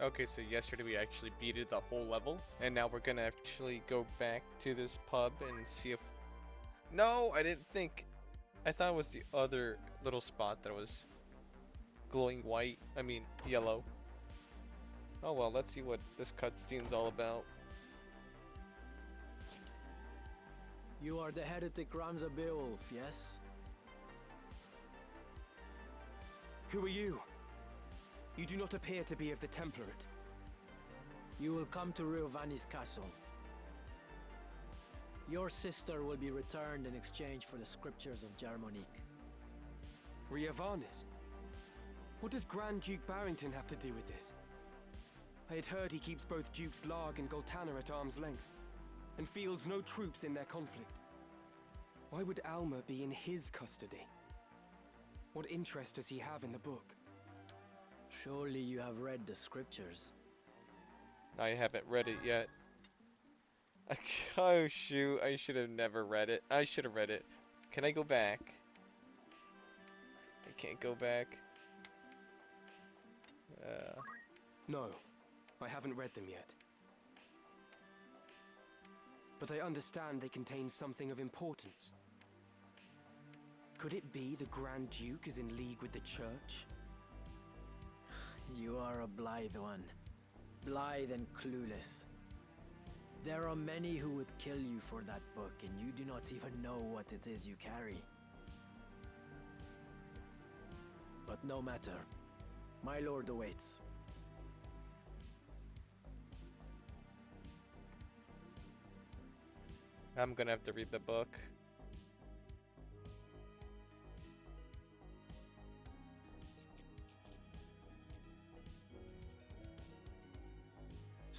Okay, so yesterday we actually beated the whole level, and now we're gonna actually go back to this pub and see if... No, I didn't think... I thought it was the other little spot that was glowing white. I mean, yellow. Oh well, let's see what this cutscene's all about. You are the heretic Ramza Beowulf, yes? Who are you? You do not appear to be of the Template. You will come to Riovani's castle. Your sister will be returned in exchange for the scriptures of Jarmonique. Riovanis? What does Grand Duke Barrington have to do with this? I had heard he keeps both Dukes Larg and Goltana at arm's length, and fields no troops in their conflict. Why would Alma be in his custody? What interest does he have in the book? Surely you have read the scriptures. I haven't read it yet. Oh shoot, I should have never read it. I should have read it. Can I go back? I can't go back. No, I haven't read them yet. But I understand they contain something of importance. Could it be the Grand Duke is in league with the Church? You are a blithe one. Blithe and clueless. There are many who would kill you for that book, and you do not even know what it is you carry. But no matter. My lord awaits. I'm gonna have to read the book.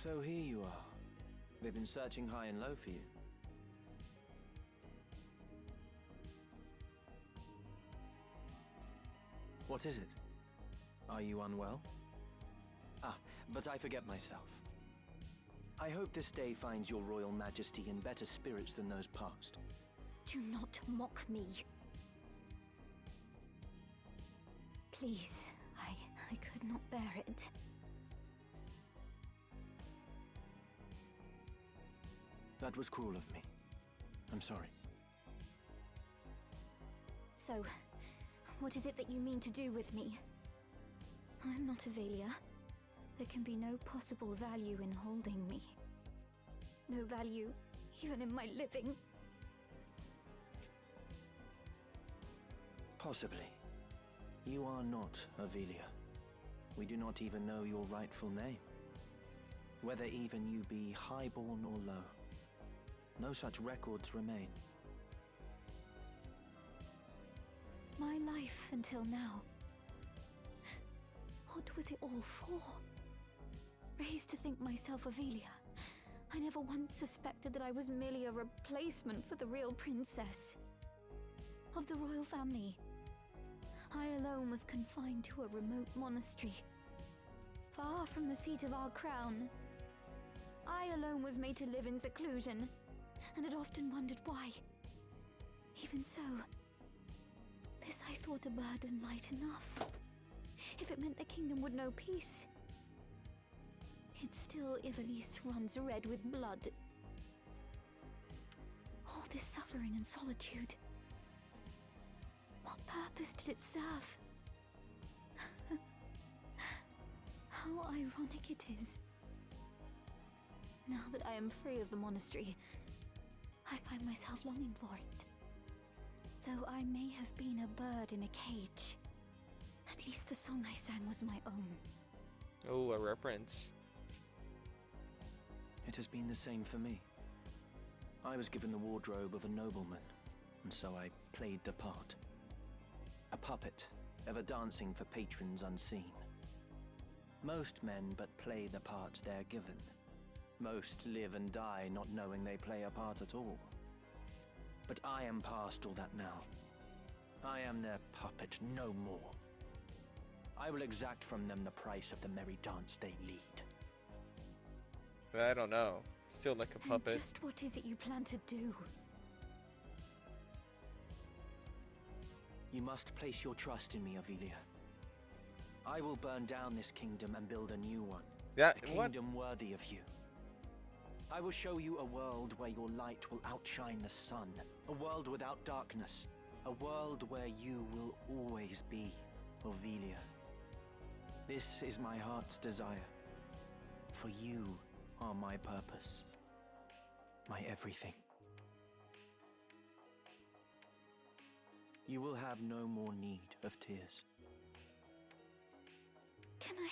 So here you are. They've been searching high and low for you. What is it? Are you unwell? Ah, but I forget myself. I hope this day finds your Royal Majesty in better spirits than those past. Do not mock me. Please, I could not bear it. That was cruel of me. I'm sorry. So, what is it that you mean to do with me? I'm not Avelia. There can be no possible value in holding me. No value, even in my living. Possibly. You are not Avelia. We do not even know your rightful name. Whether even you be highborn or low. No such records remain. My life until now. What was it all for? Raised to think myself Avelia, I never once suspected that I was merely a replacement for the real princess. Of the royal family. I alone was confined to a remote monastery. Far from the seat of our crown. I alone was made to live in seclusion, and had often wondered why. Even so, this I thought a burden light enough. If it meant the kingdom would know peace. Yet still Ivalice runs red with blood. All this suffering and solitude. What purpose did it serve? How ironic it is. Now that I am free of the monastery, I find myself longing for it. Though I may have been a bird in a cage, at least the song I sang was my own. Oh, a reference. It has been the same for me. I was given the wardrobe of a nobleman, and so I played the part. A puppet, ever dancing for patrons unseen. Most men but play the part they're given. Most live and die not knowing they play a part at all. But I am past all that now. I am their puppet no more. I will exact from them the price of the merry dance they lead. But I don't know. Still like a puppet. And just what is it you plan to do? You must place your trust in me, Avelia. I will burn down this kingdom and build a new one. That A what? kingdom worthy of you. I will show you a world where your light will outshine the sun. A world without darkness. A world where you will always be Ovelia. This is my heart's desire. For you are my purpose. My everything. You will have no more need of tears. Can I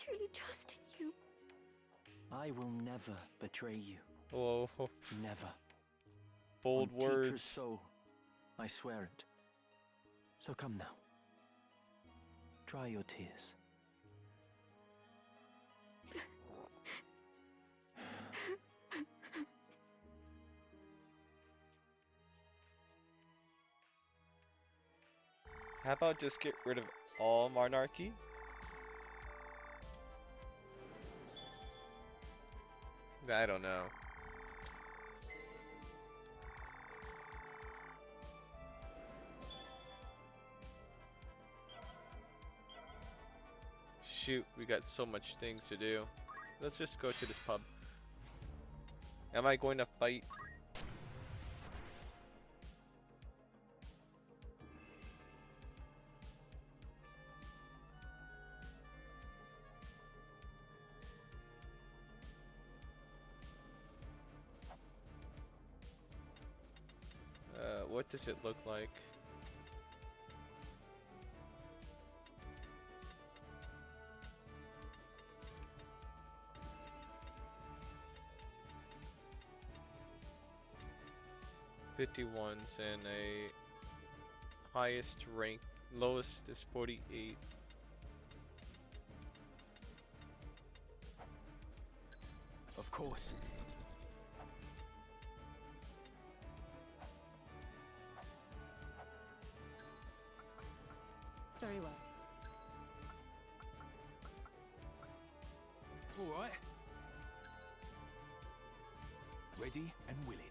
truly trust in you? I will never betray you. Whoa, Never. bold On Teatra's words. soul, I swear it. So come now. Dry your tears. How about just get rid of all monarchy? I don't know. Shoot, we got so much things to do. Let's just go to this pub. Am I going to fight? What does it look like? .51s and a highest rank, lowest is 48. Of course. Very well. All right. Ready and willing.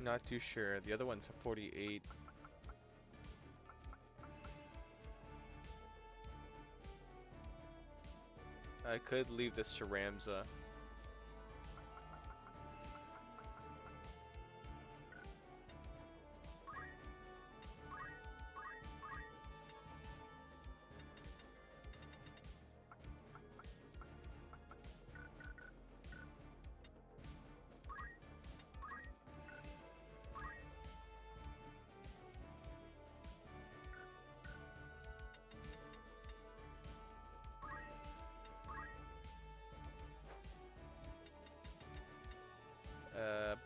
Not too sure. The other one's a 48. I could leave this to Ramza.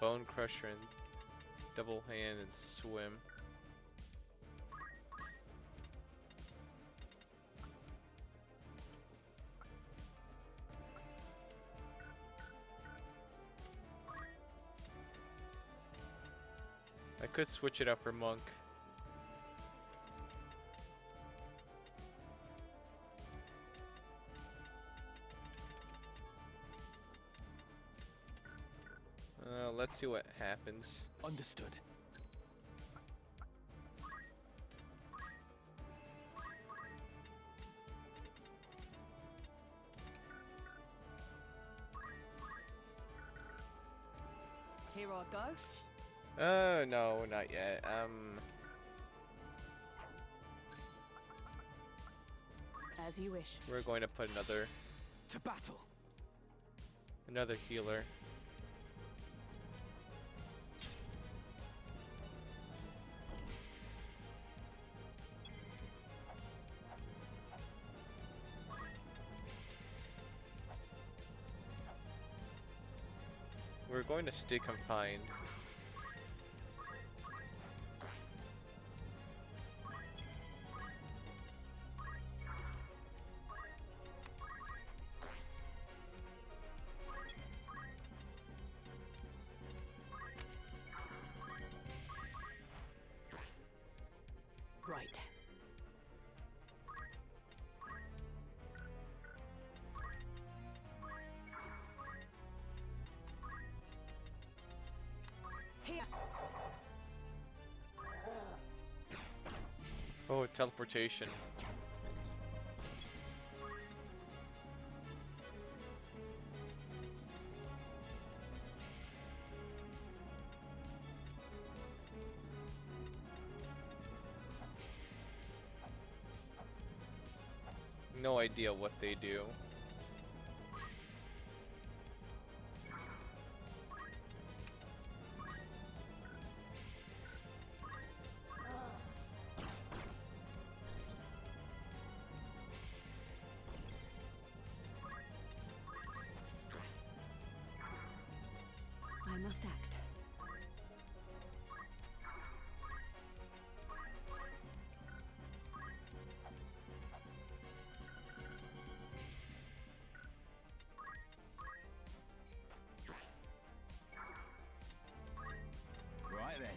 Bone Crusher and Double Hand and Swim. I could switch it out for Monk. Let's see what happens. Understood. Here I go. No, not yet. As you wish. We're going to put another To battle. healer. We're going to stay confined. Right. Here. Oh, teleportation. no idea what they do. I must act. Right then.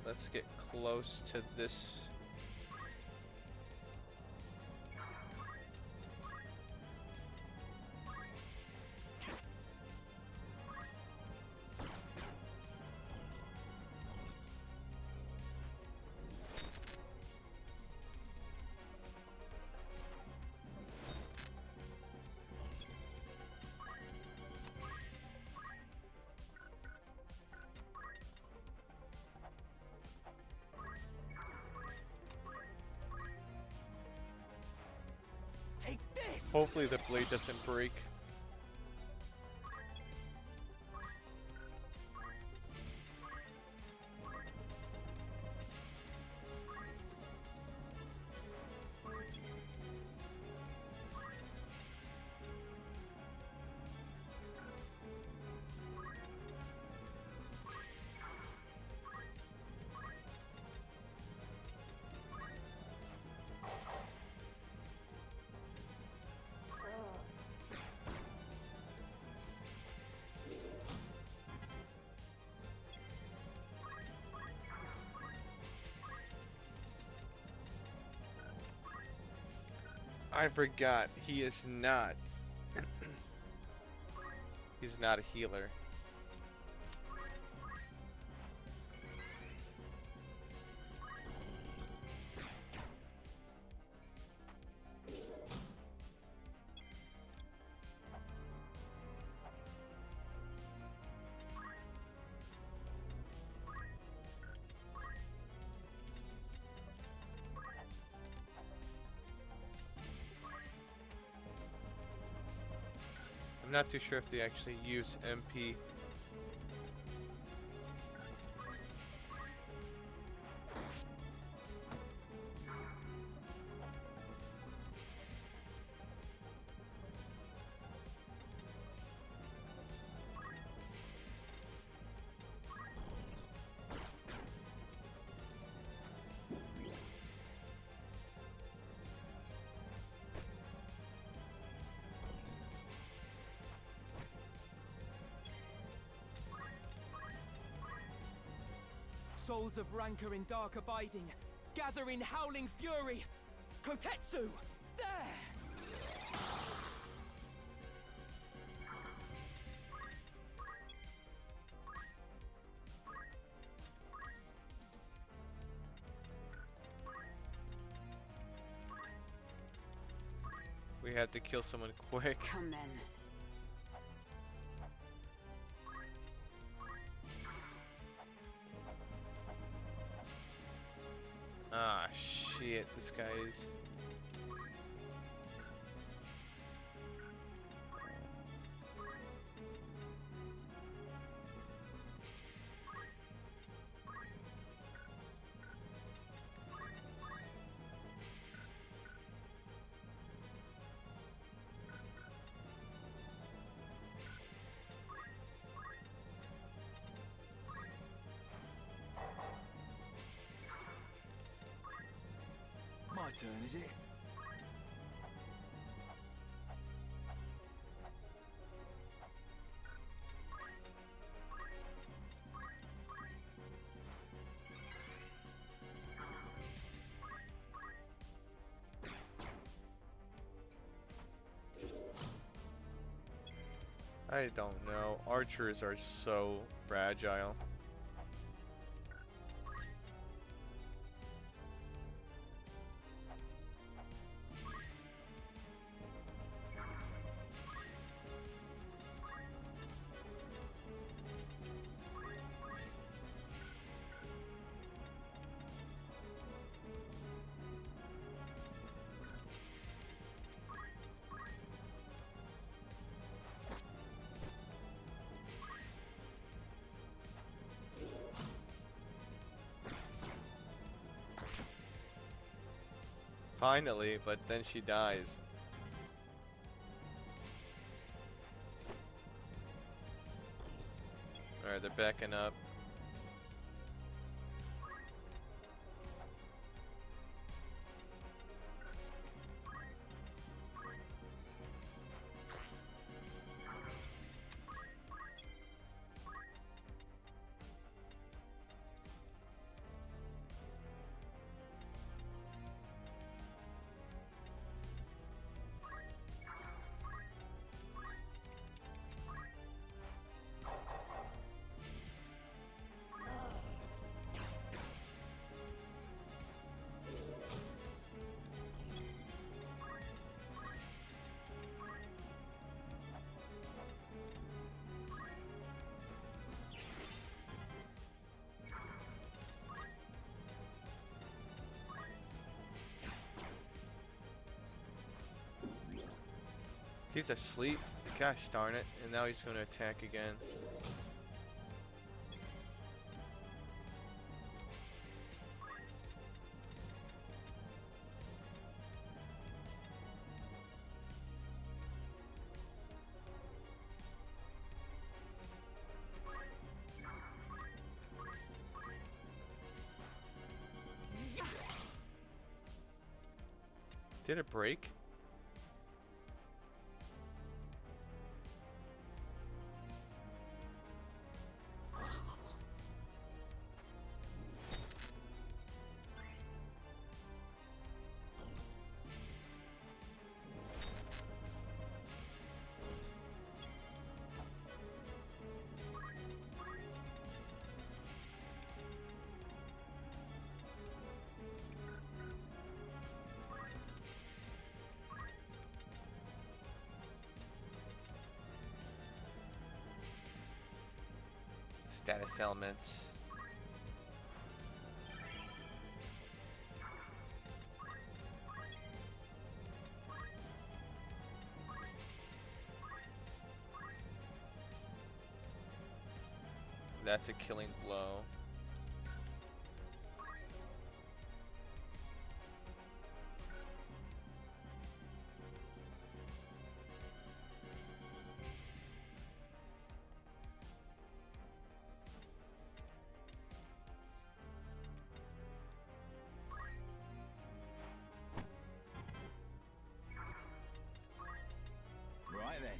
Let's get close to this. Take this! Hopefully the blade doesn't break. I forgot, he is not. He's not a healer. I'm not too sure if they actually use MP. Souls of rancor in dark abiding, gather in howling fury. Kotetsu! There! We had to kill someone quick. Come then. Ah, shit, this guy is... My turn, is it? I don't know. Archers are so fragile. Finally, but then she dies. Alright, they're backing up. He's asleep. Gosh darn it. And now he's going to attack again. Did it break? Status elements. That's a killing blow. Right then.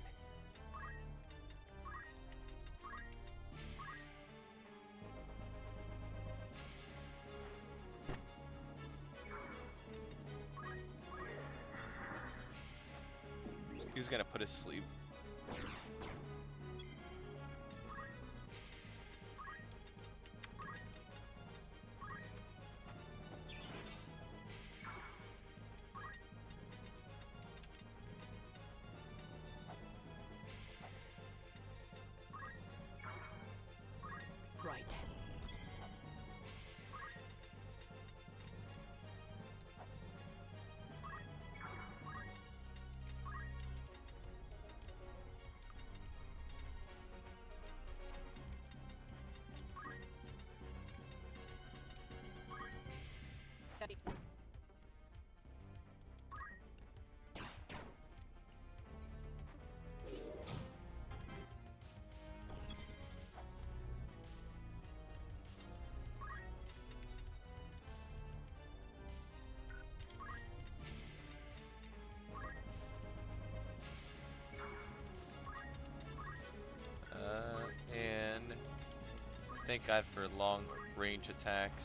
He's gonna put us to sleep. Right. Steady. And thank God for long range attacks.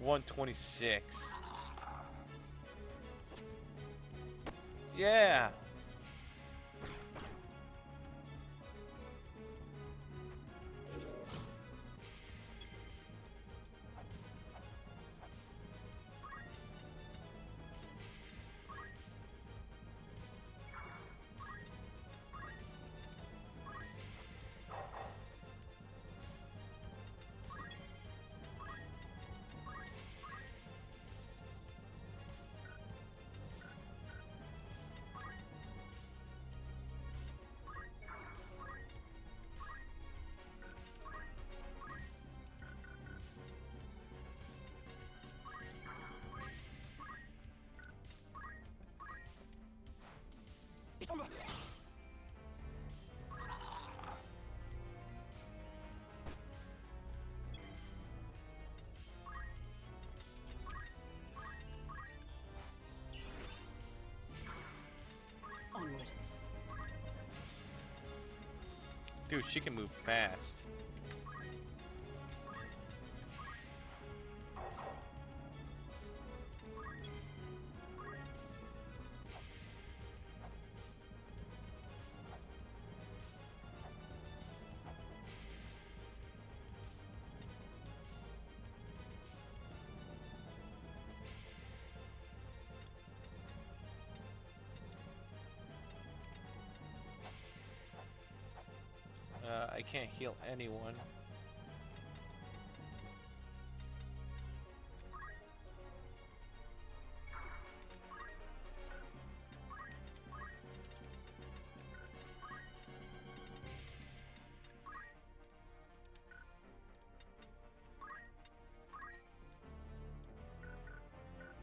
126. Yeah. Onward. Dude, she can move fast. I can't heal anyone.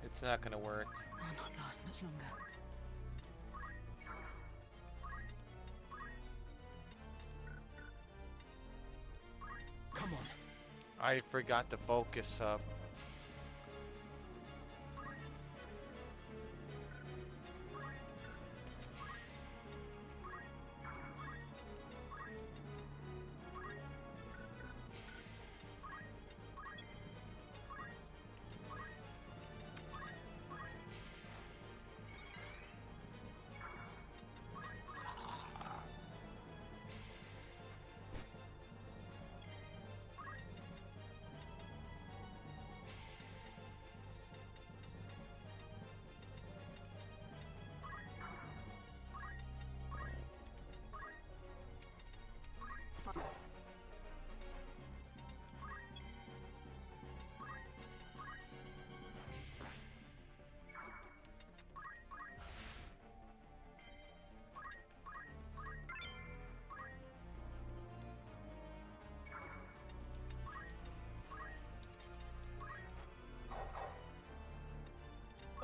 It's not gonna work. I'll not last much longer. Come on. I forgot to focus up.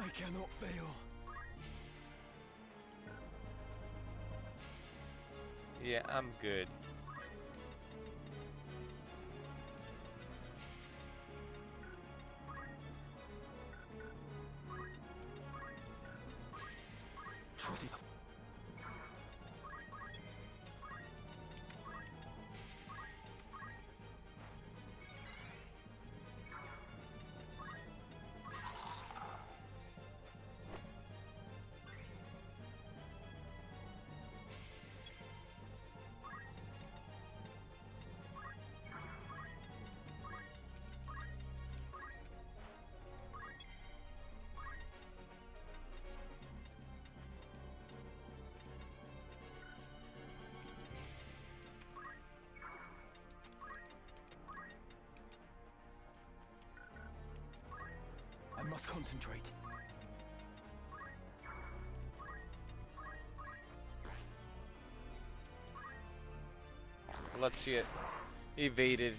I cannot fail. Yeah, I'm good. Trust yourself. I must concentrate. Let's see it. Evaded.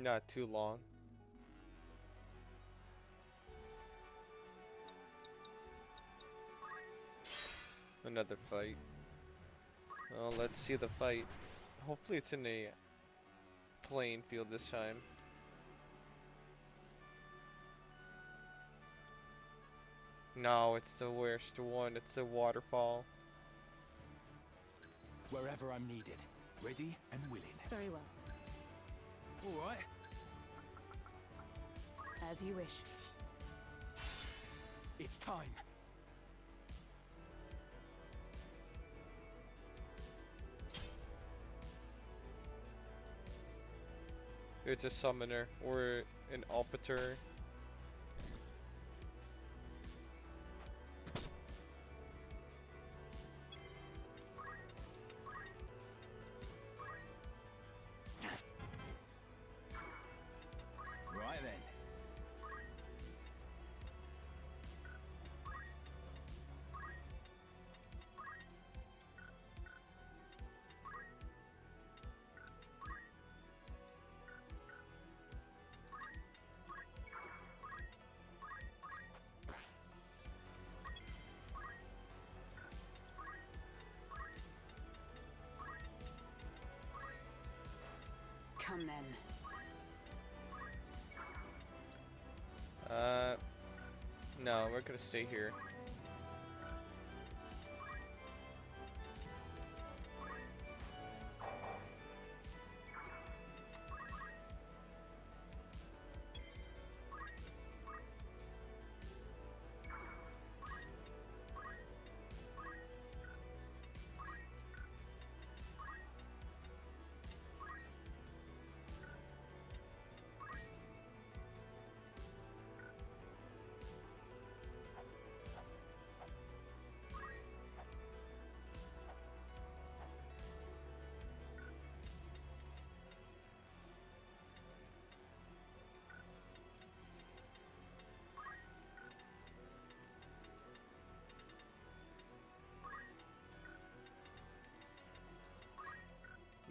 Not too long. Another fight. Well, let's see the fight. Hopefully it's in a playing field this time. No, it's the worst one. It's the waterfall. Wherever I'm needed. Ready and willing. Very well. All right. As you wish. It's time. It's a summoner or an alpator. Right then. Come then. No, we're gonna stay here.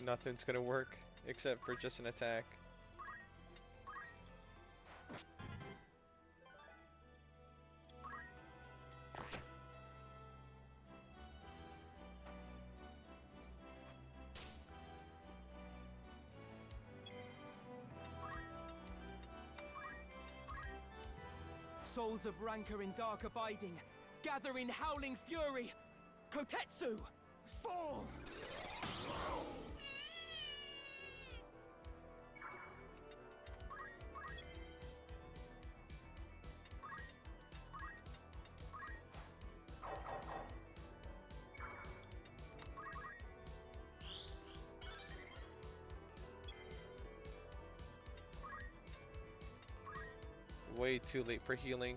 Nothing's gonna work except for just an attack. Souls of rancor in dark abiding, gather in howling fury. Kotetsu, fall! Way too late for healing.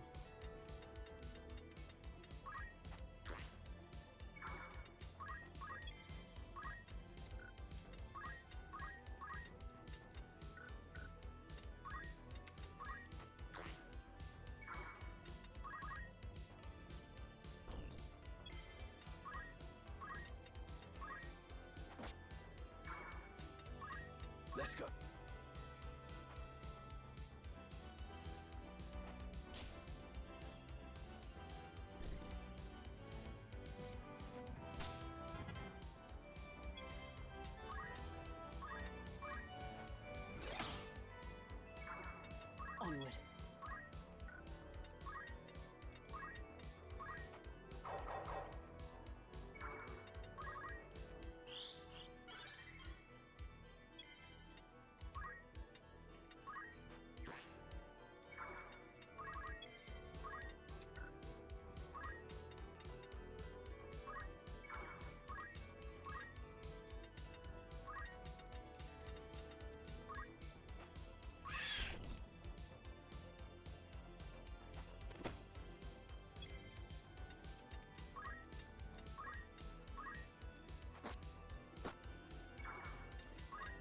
Let's go. Onward.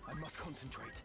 I must concentrate.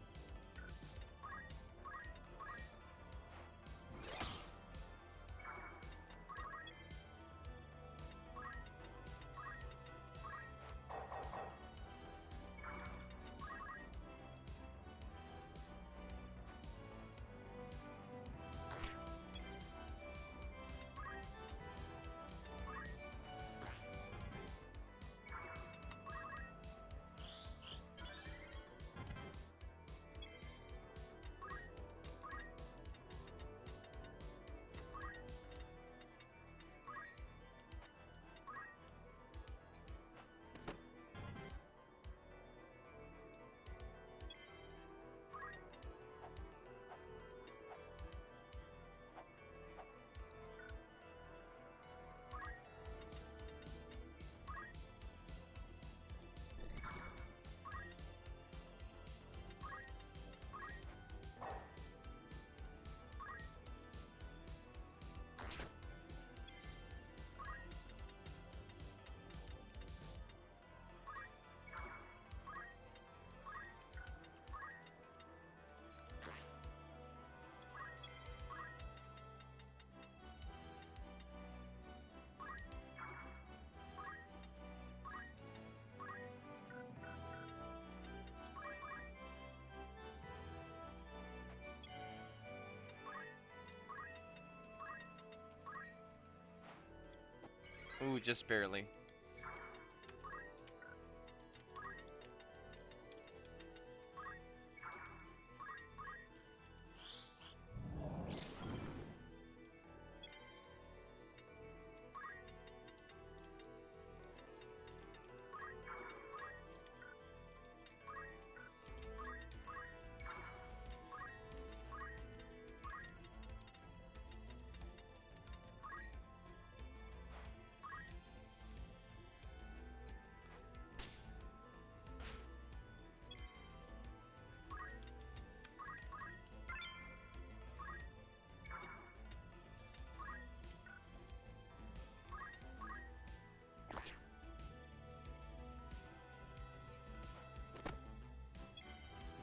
Ooh, just barely.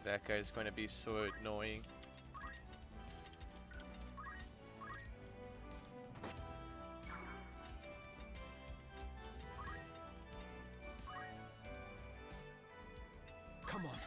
That guy's going to be so annoying. Come on.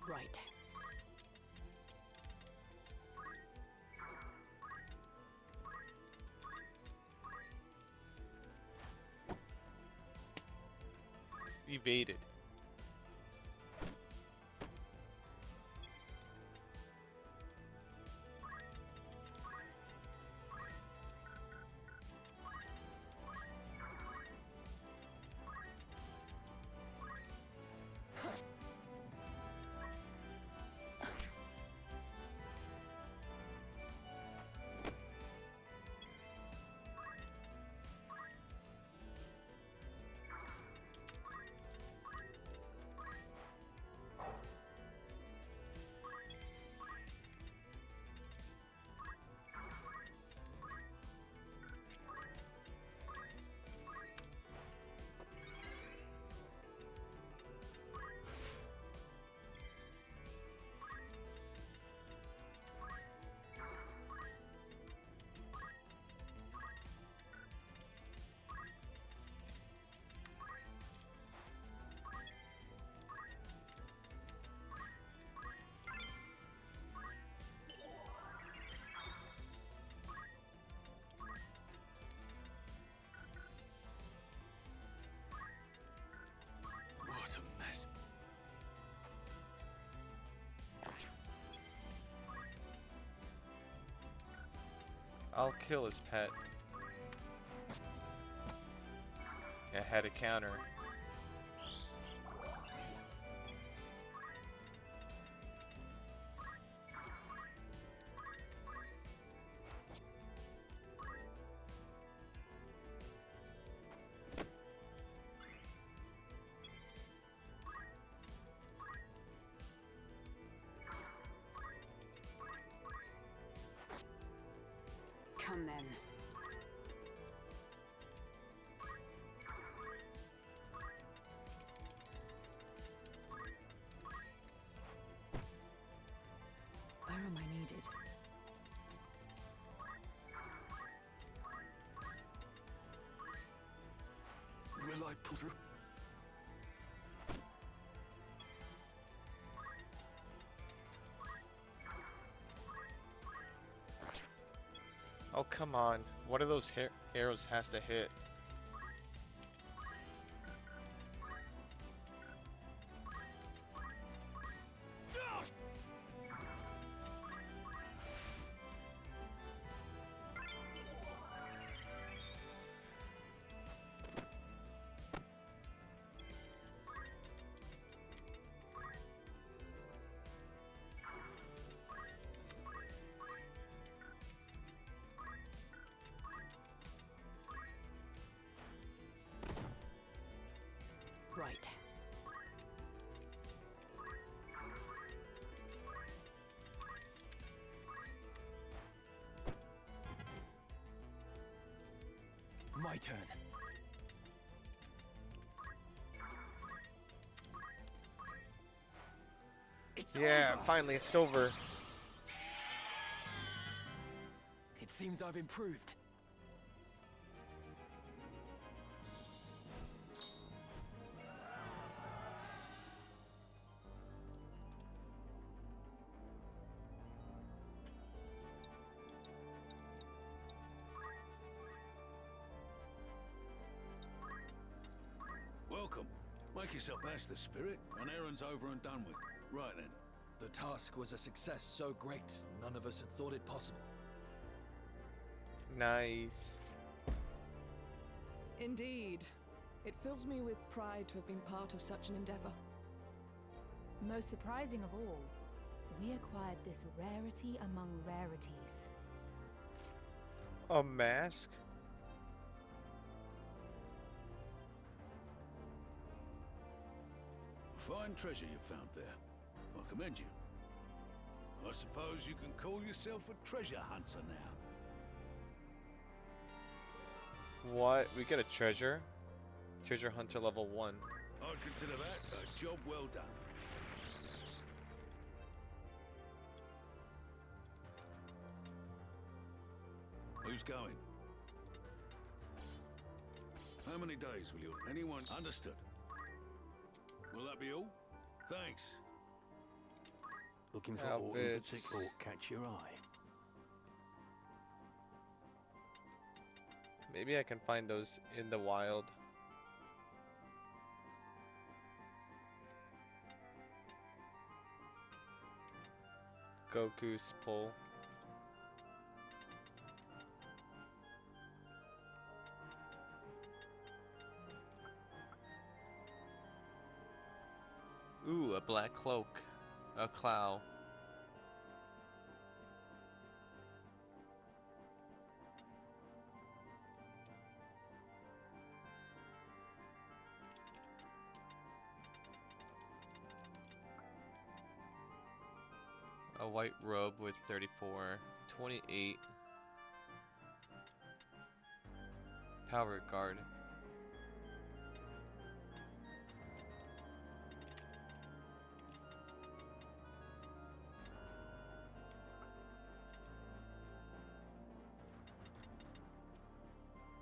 Right. Evaded. What a mess. I'll kill his pet. It had a counter. Come then. Where am I needed? Will I pull through? Oh, come on. What are those arrows has to hit? Right. My turn. It's Yeah, over. finally it's over. It seems I've improved. Welcome. Make yourself that's the spirit. An errand's over and done with. Right then. The task was a success so great, none of us had thought it possible. Nice. Indeed. It fills me with pride to have been part of such an endeavor. Most surprising of all, we acquired this rarity among rarities. A mask? Fine treasure you found there. I commend you. I suppose you can call yourself a treasure hunter now. What? We get a treasure? Treasure hunter level 1. I'd consider that a job well done. Who's going? How many days will you... Anyone? Understood. Will that be all? Thanks. Looking for How aught in bitch. particular catch your eye. Maybe I can find those in the wild. Goku's pull. Ooh, a black cloak. A clow. A white robe with 34. 28. Power guard.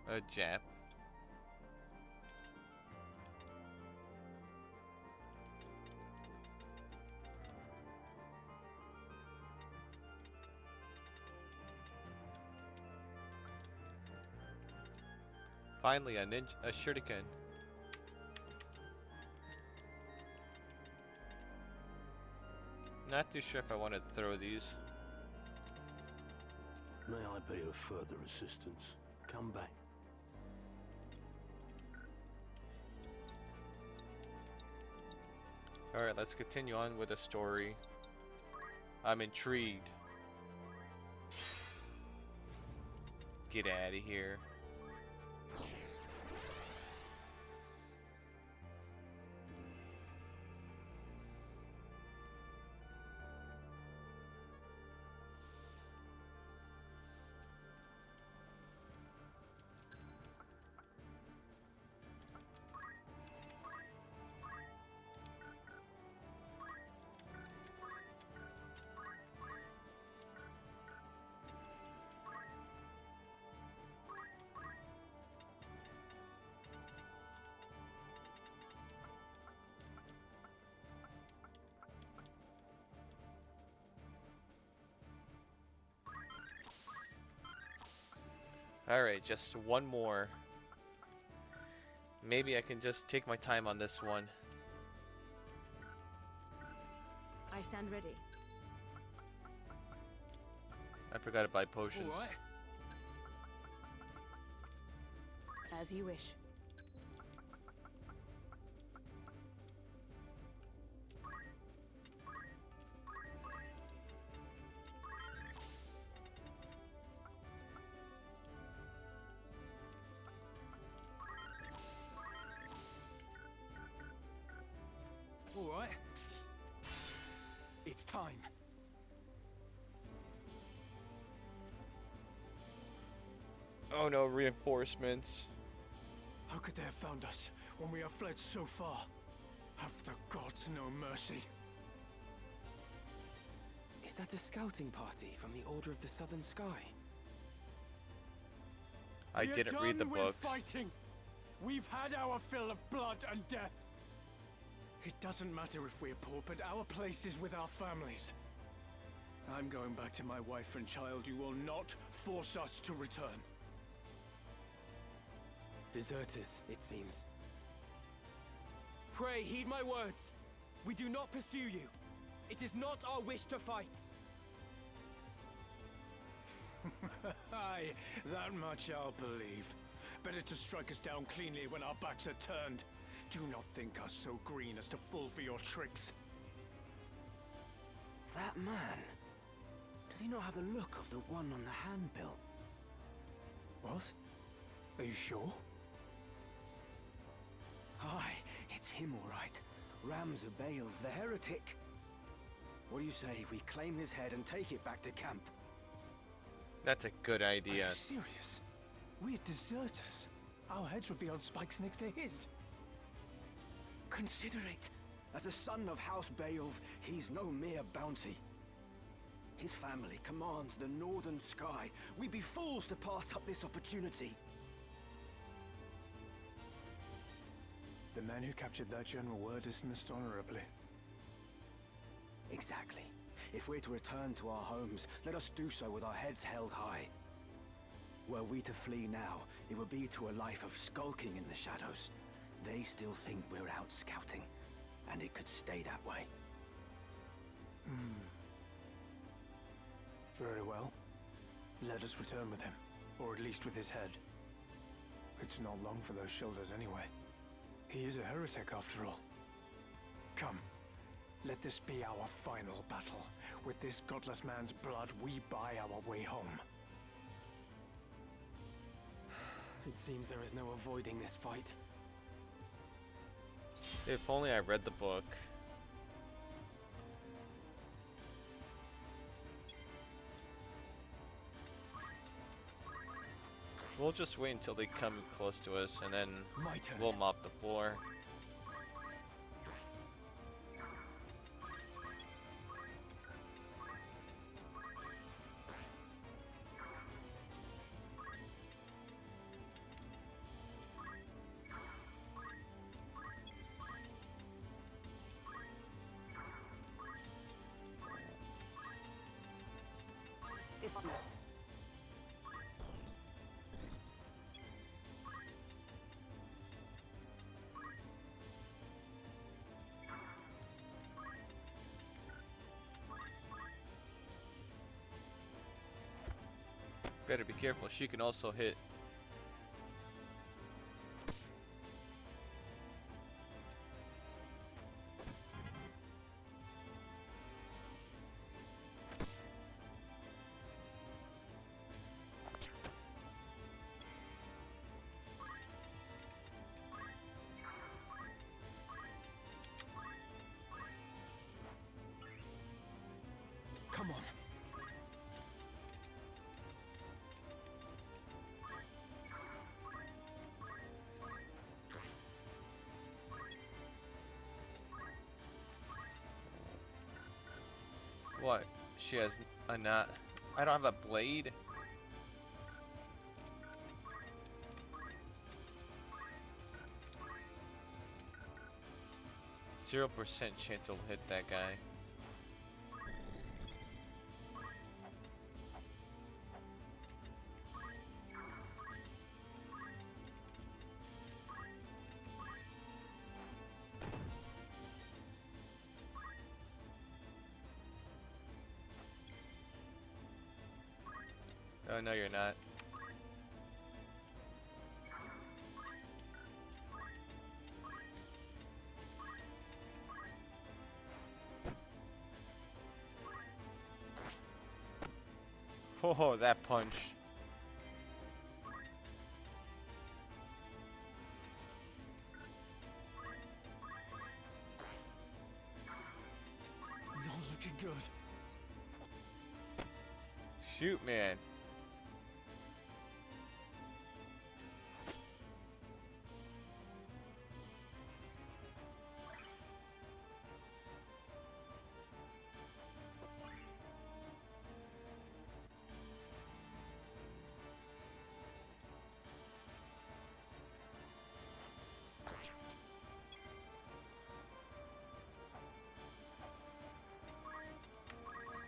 A Jap. Finally, a shuriken. Not too sure if I want to throw these. May I be of further assistance? Come back. Alright, let's continue on with the story. I'm intrigued. Get out of here. Alright, just one more. Maybe I can just take my time on this one. I stand ready. I forgot to buy potions. All right. As you wish. All right. It's time. Oh no, reinforcements. How could they have found us when we have fled so far? Have the gods no mercy? Is that a scouting party from the Order of the Southern Sky? I didn't read the books. Fighting. We've had our fill of blood and death. It doesn't matter if we're poor, but our place is with our families. I'm going back to my wife and child. You will not force us to return. Deserters, it seems. Pray, heed my words. We do not pursue you. It is not our wish to fight. Aye, that much I'll believe. Better to strike us down cleanly when our backs are turned. Do not think us so green as to fall for your tricks. That man... Does he not have the look of the one on the handbill? What? Are you sure? Aye, it's him all right. Ramzabail, the heretic. What do you say we claim his head and take it back to camp? That's a good idea. Are you serious? We're deserters. Our heads would be on spikes next to his. Consider it. As a son of House Beowulf, he's no mere bounty. His family commands the northern sky. We'd be fools to pass up this opportunity. The man who captured that general were dismissed honorably. Exactly. If we're to return to our homes, let us do so with our heads held high. Were we to flee now, it would be to a life of skulking in the shadows. They still think we're out scouting, and it could stay that way. Very well. Let us return with him, or at least with his head. It's not long for those shoulders anyway. He is a heretic after all. Come, let this be our final battle. With this godless man's blood, we buy our way home. It seems there is no avoiding this fight. If only I read the book. We'll just wait until they come close to us, and then My turn. we'll mop the floor. Better be careful, she can also hit. Come on. What? She has a knot. I don't have a blade. Zero % chance I'll hit that guy. Oh, no, you're not. Oh, that punch. Not looking good. Shoot, man.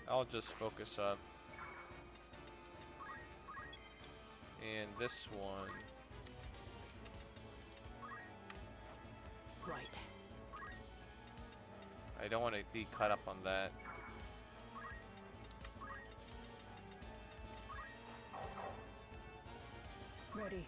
I'll just focus up. And this one. Right. I don't want to be caught up on that. Ready.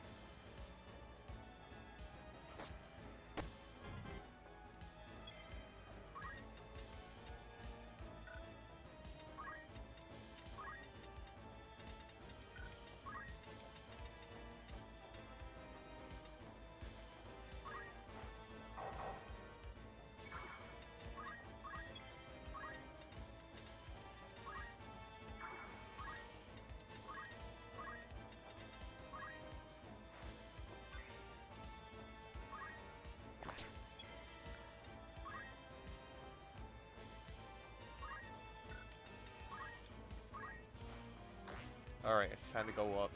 Alright, it's time to go up.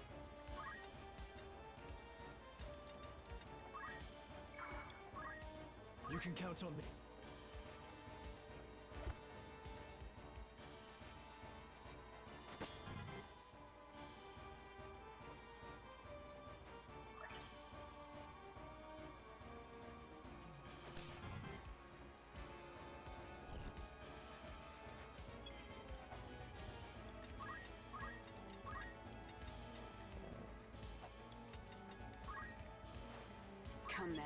You can count on me. Come then.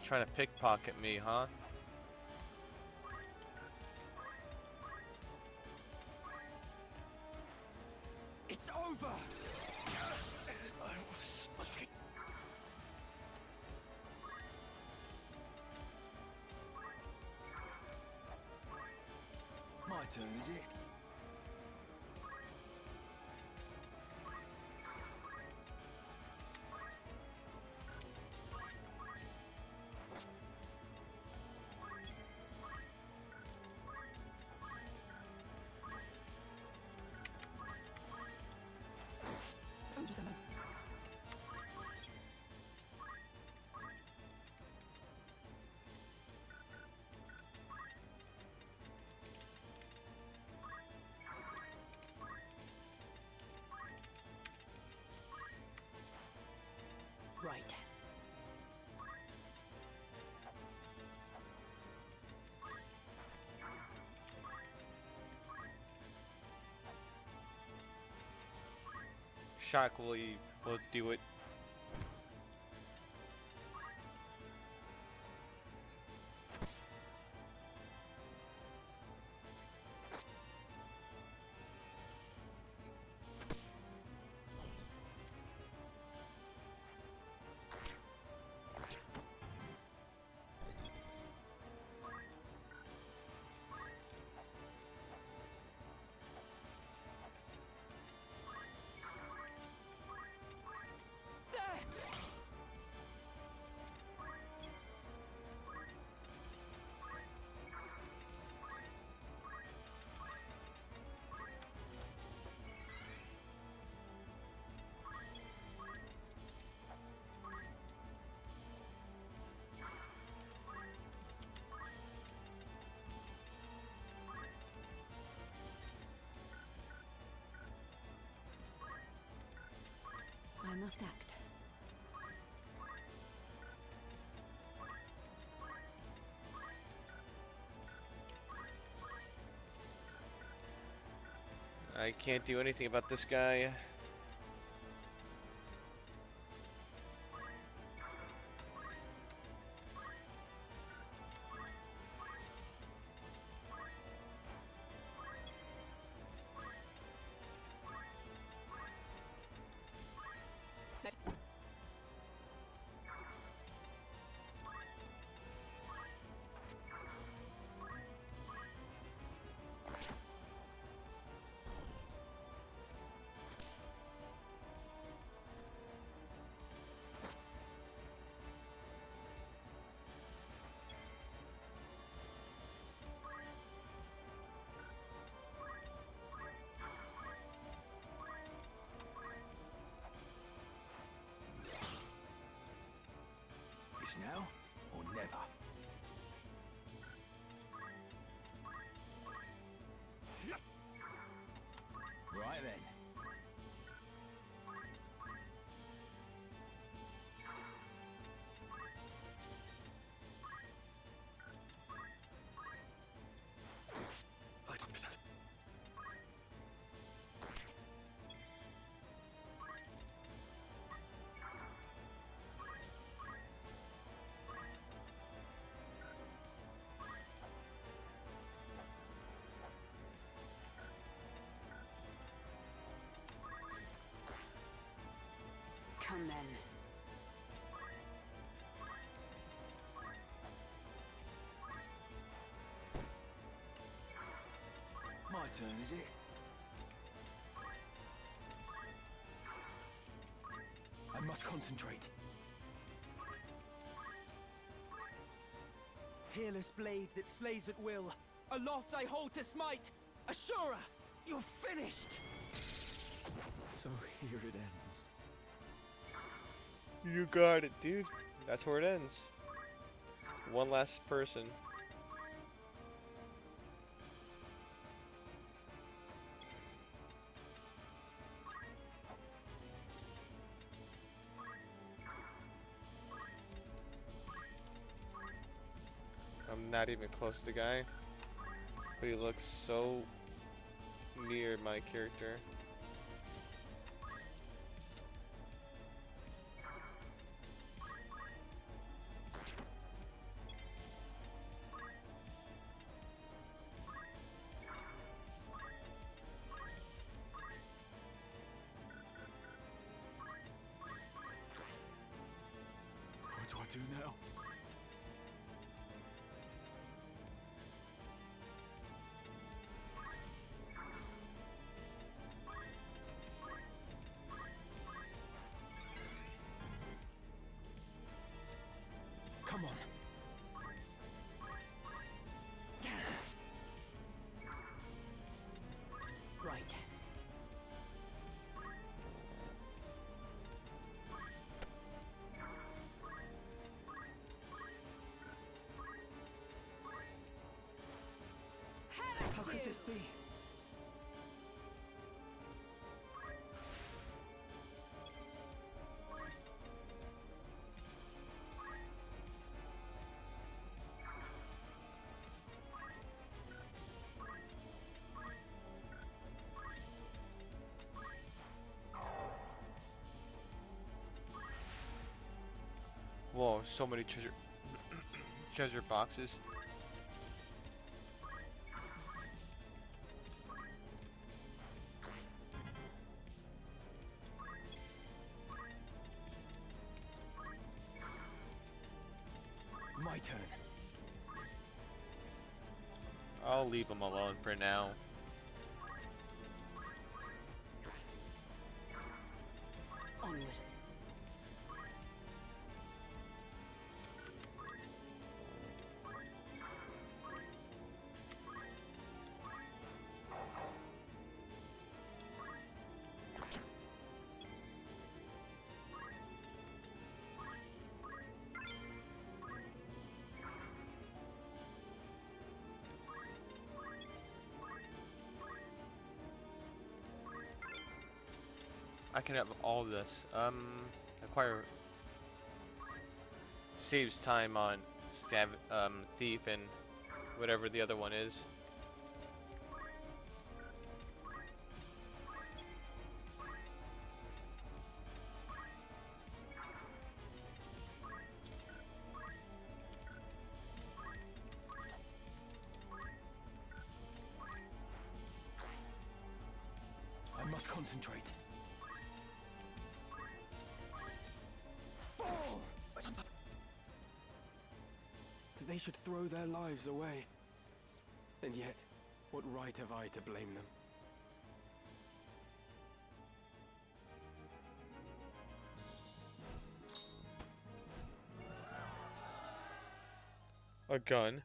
Trying to pickpocket me, huh? It's over! My turn, is it? Right. Shockwave will do it. I must act. I can't do anything about this guy. It's now or never. Right then. Come then. My turn, is it? I must concentrate. Peerless blade that slays at will. Aloft I hold to smite. Ashura, you're finished. So here it ends. You got it, dude. That's where it ends. One last person. I'm not even close to the guy, but he looks so near my character. What do I do now? Come on. Right. How could this be? Whoa, so many treasure treasure boxes. My turn. I'll leave him alone for now. Onward. I can have all this. Acquire saves time on thief and whatever the other one is. I must concentrate. Fall! That they should throw their lives away. And yet, what right have I to blame them? A gun.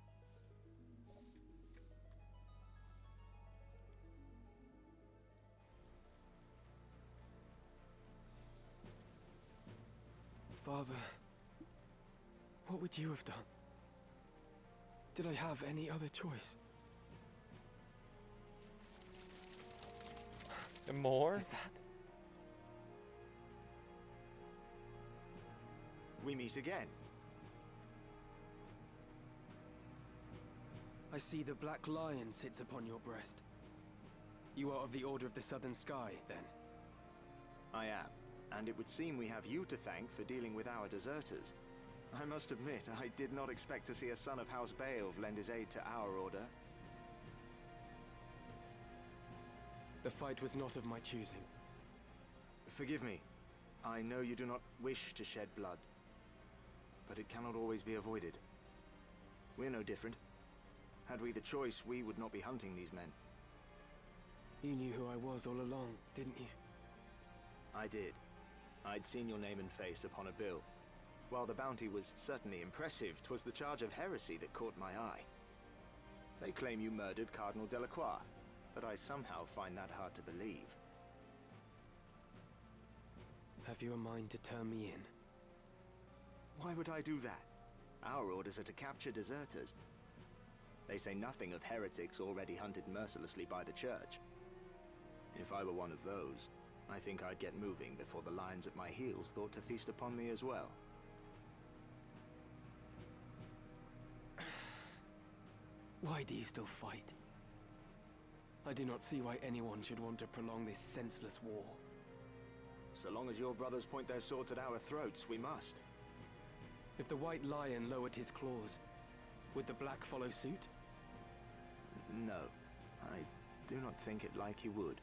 Father, What would you have done? Did I have any other choice? And more? Is that? We meet again. I see the Black Lion sits upon your breast. You are of the Order of the Southern Sky, then? I am, and it would seem we have you to thank for dealing with our deserters. I must admit, I did not expect to see a son of House Beowulf lend his aid to our order. The fight was not of my choosing. Forgive me. I know you do not wish to shed blood, but it cannot always be avoided. We're no different. Had we the choice, we would not be hunting these men. You knew who I was all along, didn't you? I did. I'd seen your name and face upon a bill. While the bounty was certainly impressive, 'twas the charge of heresy that caught my eye. They claim you murdered Cardinal Delacroix, but I somehow find that hard to believe. Have you a mind to turn me in? Why would I do that? Our orders are to capture deserters. They say nothing of heretics already hunted mercilessly by the Church. If I were one of those, I think I'd get moving before the lions at my heels thought to feast upon me as well. Why do you still fight? I do not see why anyone should want to prolong this senseless war. So long as your brothers point their swords at our throats, we must. If the White Lion lowered his claws, would the Black follow suit? No, I do not think it like he would.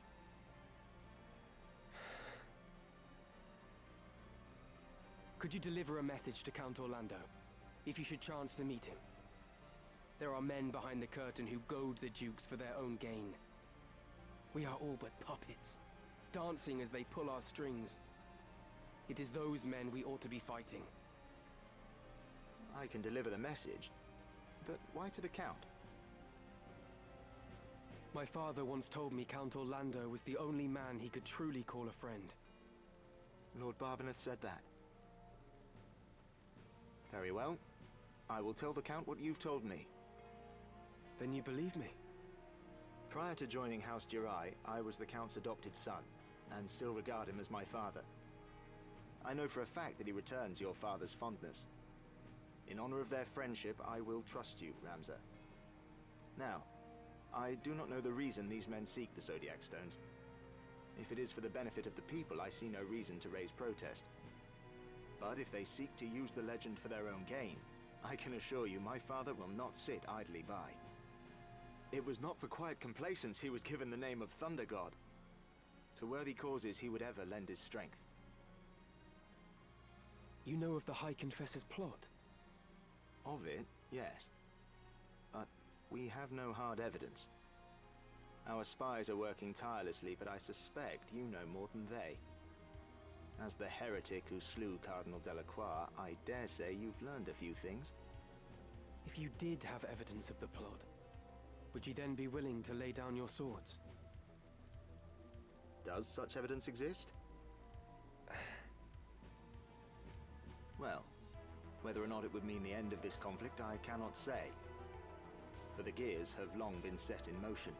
Could you deliver a message to Count Orlando, if you should chance to meet him? There are men behind the curtain who goad the dukes for their own gain. We are all but puppets, dancing as they pull our strings. It is those men we ought to be fighting. I can deliver the message, but why to the Count? My father once told me Count Orlando was the only man he could truly call a friend. Lord Barbeneth said that. Very well. I will tell the Count what you've told me. Then you believe me? Prior to joining House Jirai, I was the Count's adopted son, and still regard him as my father. I know for a fact that he returns your father's fondness. In honor of their friendship, I will trust you, Ramza. Now, I do not know the reason these men seek the Zodiac Stones. If it is for the benefit of the people, I see no reason to raise protest. But if they seek to use the legend for their own gain, I can assure you my father will not sit idly by. It was not for quiet complacence he was given the name of Thunder God. To worthy causes he would ever lend his strength. You know of the High Confessor's plot? Of it, yes. But we have no hard evidence. Our spies are working tirelessly, but I suspect you know more than they. As the heretic who slew Cardinal Delacroix, I dare say you've learned a few things. If you did have evidence of the plot, would you then be willing to lay down your swords? Does such evidence exist? Well, whether or not it would mean the end of this conflict, I cannot say. For the gears have long been set in motion.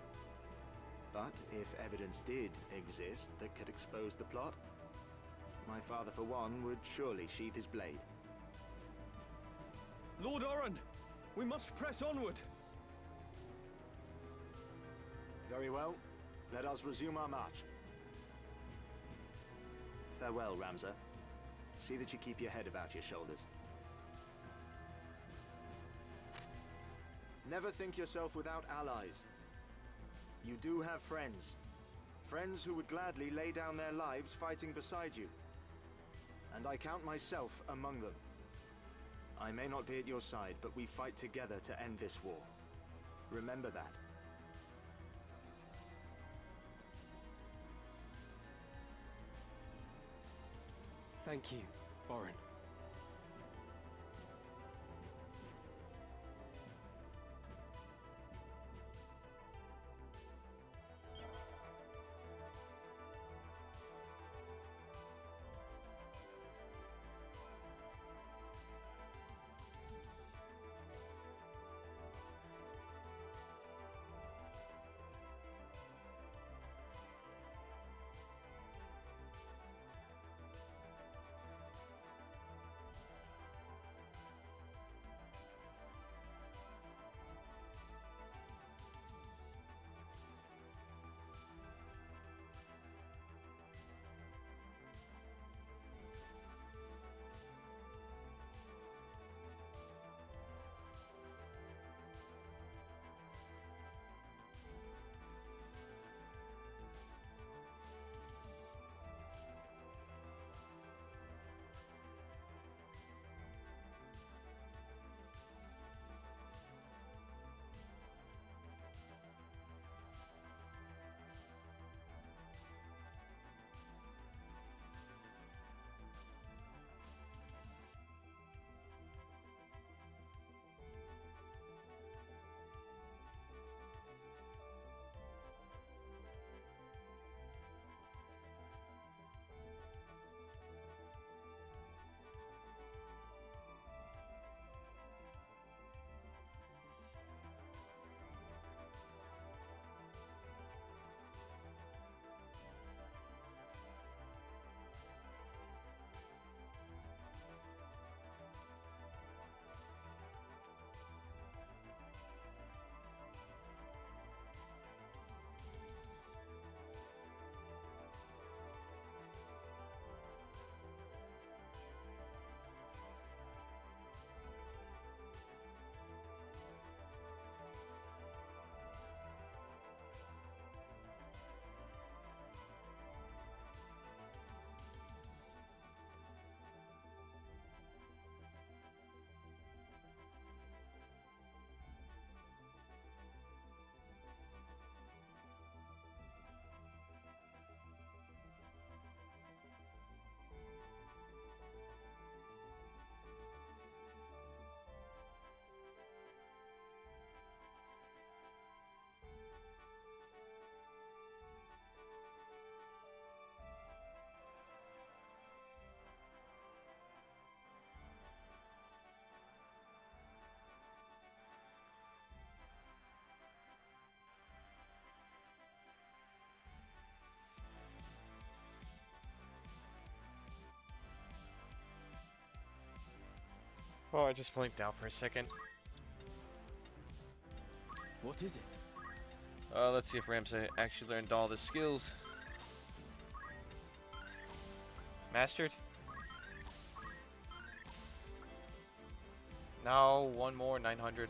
But if evidence did exist that could expose the plot, my father, for one, would surely sheath his blade. Lord Oren! We must press onward! Very well. Let us resume our march. Farewell, Ramza. See that you keep your head about your shoulders. Never think yourself without allies. You do have friends. Friends who would gladly lay down their lives fighting beside you. And I count myself among them. I may not be at your side, but we fight together to end this war. Remember that. Thank you, Oren. Oh, I just blinked out for a second. What is it? Let's see if Ramsay actually learned all the skills. Mastered? No, one more, 900.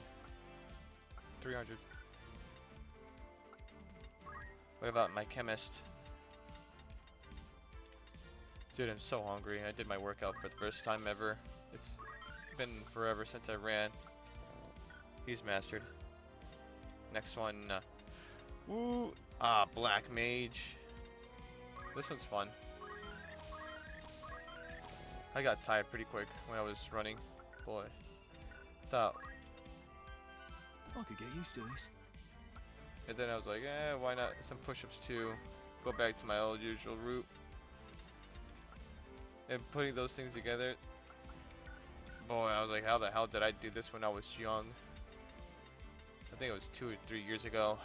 300. What about my chemist? Dude, I'm so hungry. I did my workout for the first time ever. It's been forever since I ran. He's mastered. Next one. Woo! Black mage. This one's fun. I got tired pretty quick when I was running. Boy. Thought. I could get used to this. And then I was like, why not some push-ups too? Go back to my old usual route. And putting those things together. Boy, I was like, how the hell did I do this when I was young? I think it was 2 or 3 years ago.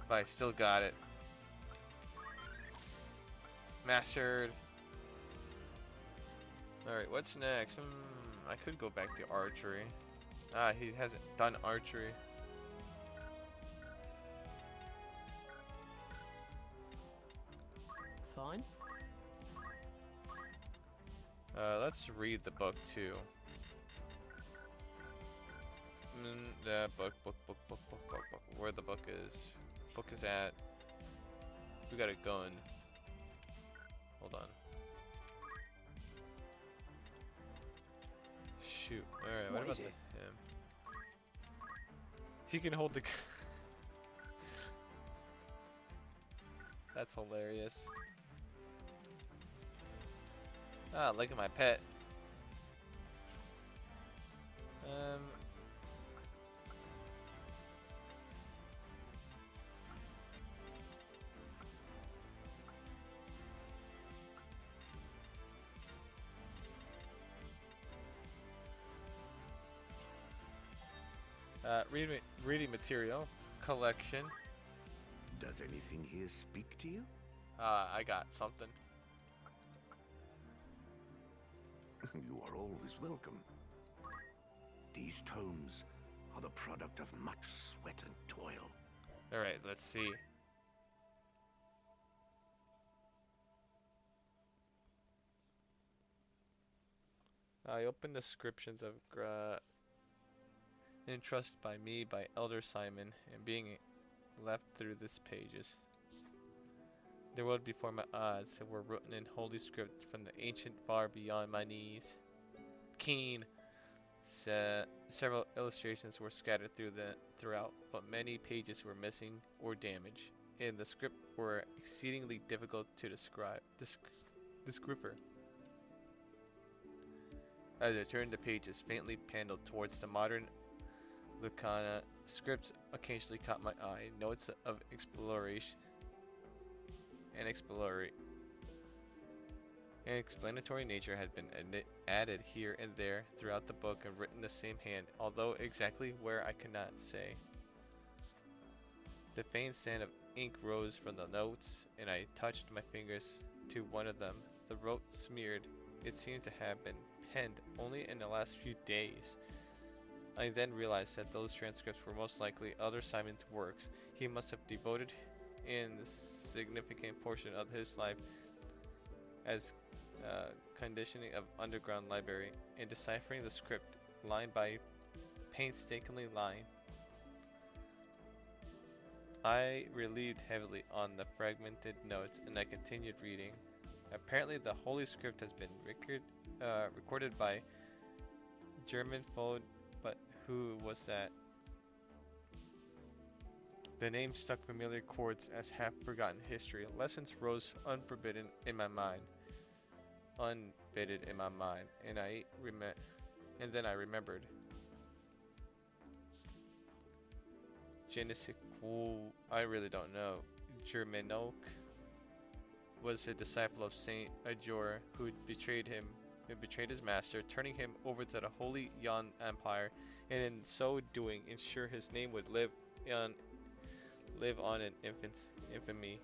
But I still got it. Mastered. Alright, what's next? I could go back to archery. He hasn't done archery. Fine. Let's read the book too. The book. Where the book is. Book is at. We got a gun. Hold on. Shoot. Alright, what about him? He can hold the gun. That's hilarious. Look at my pet. Reading material collection. Does anything here speak to you? I got something. You are always welcome. These tomes are the product of much sweat and toil. Alright, let's see. I open descriptions of entrusted by me by Elder Simon and being left through these pages. The world before my eyes were written in holy script from the ancient far beyond my knees. Keen. Several illustrations were scattered throughout, but many pages were missing or damaged, and the script were exceedingly difficult to decipher. As I turned the pages, faintly paneled towards the modern Lucana, scripts occasionally caught my eye. Notes of exploration and explanatory nature had been added here and there throughout the book and written the same hand, although exactly where I could not say. The faint sand of ink rose from the notes, and I touched my fingers to one of them. The rote smeared. It seemed to have been penned only in the last few days. I then realized that those transcripts were most likely Elder Simon's works. He must have devoted a significant portion of his life as conditioning of underground library in deciphering the script line by painstakingly line. I relieved heavily on the fragmented notes and I continued reading. Apparently the Holy Script has been recorded by German Fode, but who was that? The name struck familiar chords as half-forgotten history. Lessons rose unbidden in my mind, and then I remembered. Je ne sais quoi, I really don't know. Germanoque was a disciple of Saint Ajor who betrayed his master, turning him over to the Holy Yan Empire, and in so doing ensure his name would live on in infamy.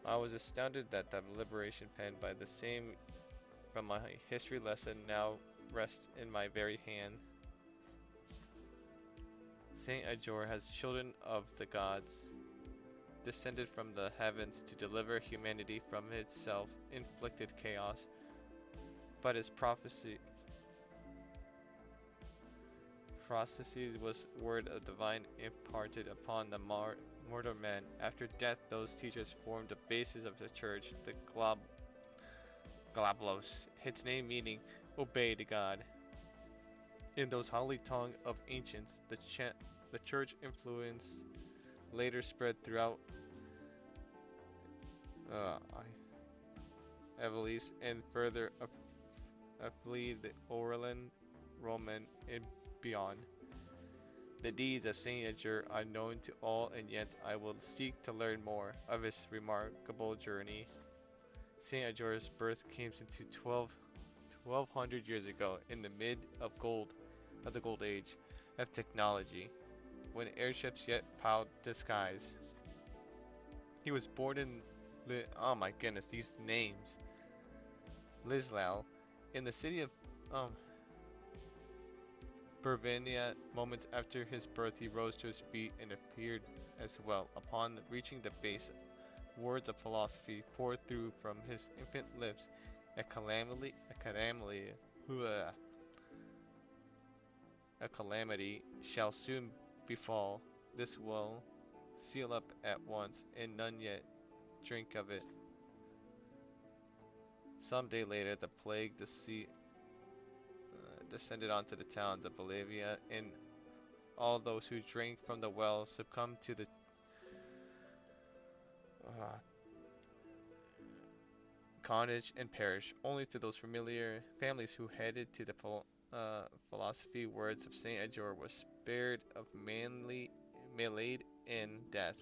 I was astounded that the liberation penned by the same from my history lesson now rests in my very hand. Saint Ajor has children of the gods, descended from the heavens to deliver humanity from its self-inflicted chaos. But his prophecy was word of divine imparted upon the mortal men. After death, those teachers formed the basis of the church, the Glablos, its name meaning obey to God. In those holy tongue of ancients, the church influence later spread throughout Evelise and further affiliated the Orlan, Roman, and beyond. The deeds of Saint Edgar are known to all, and yet I will seek to learn more of his remarkable journey. Saint Edgar's birth came into 1200 years ago in the mid of the Gold Age of technology, when airships yet piled the skies. He was born in oh my goodness, these names. Lislau, in the city of Bervania. Moments after his birth, he rose to his feet and appeared as well. Upon reaching the base, words of philosophy poured through from his infant lips. A calamity shall soon befall. This will seal up at once, and none yet drink of it. Some day later, the plague descended onto the towns of Bolivia, and all those who drank from the well succumbed to the carnage and perished. Only to those families who headed to the philosophy words of Saint Ajor was spared of melee and death.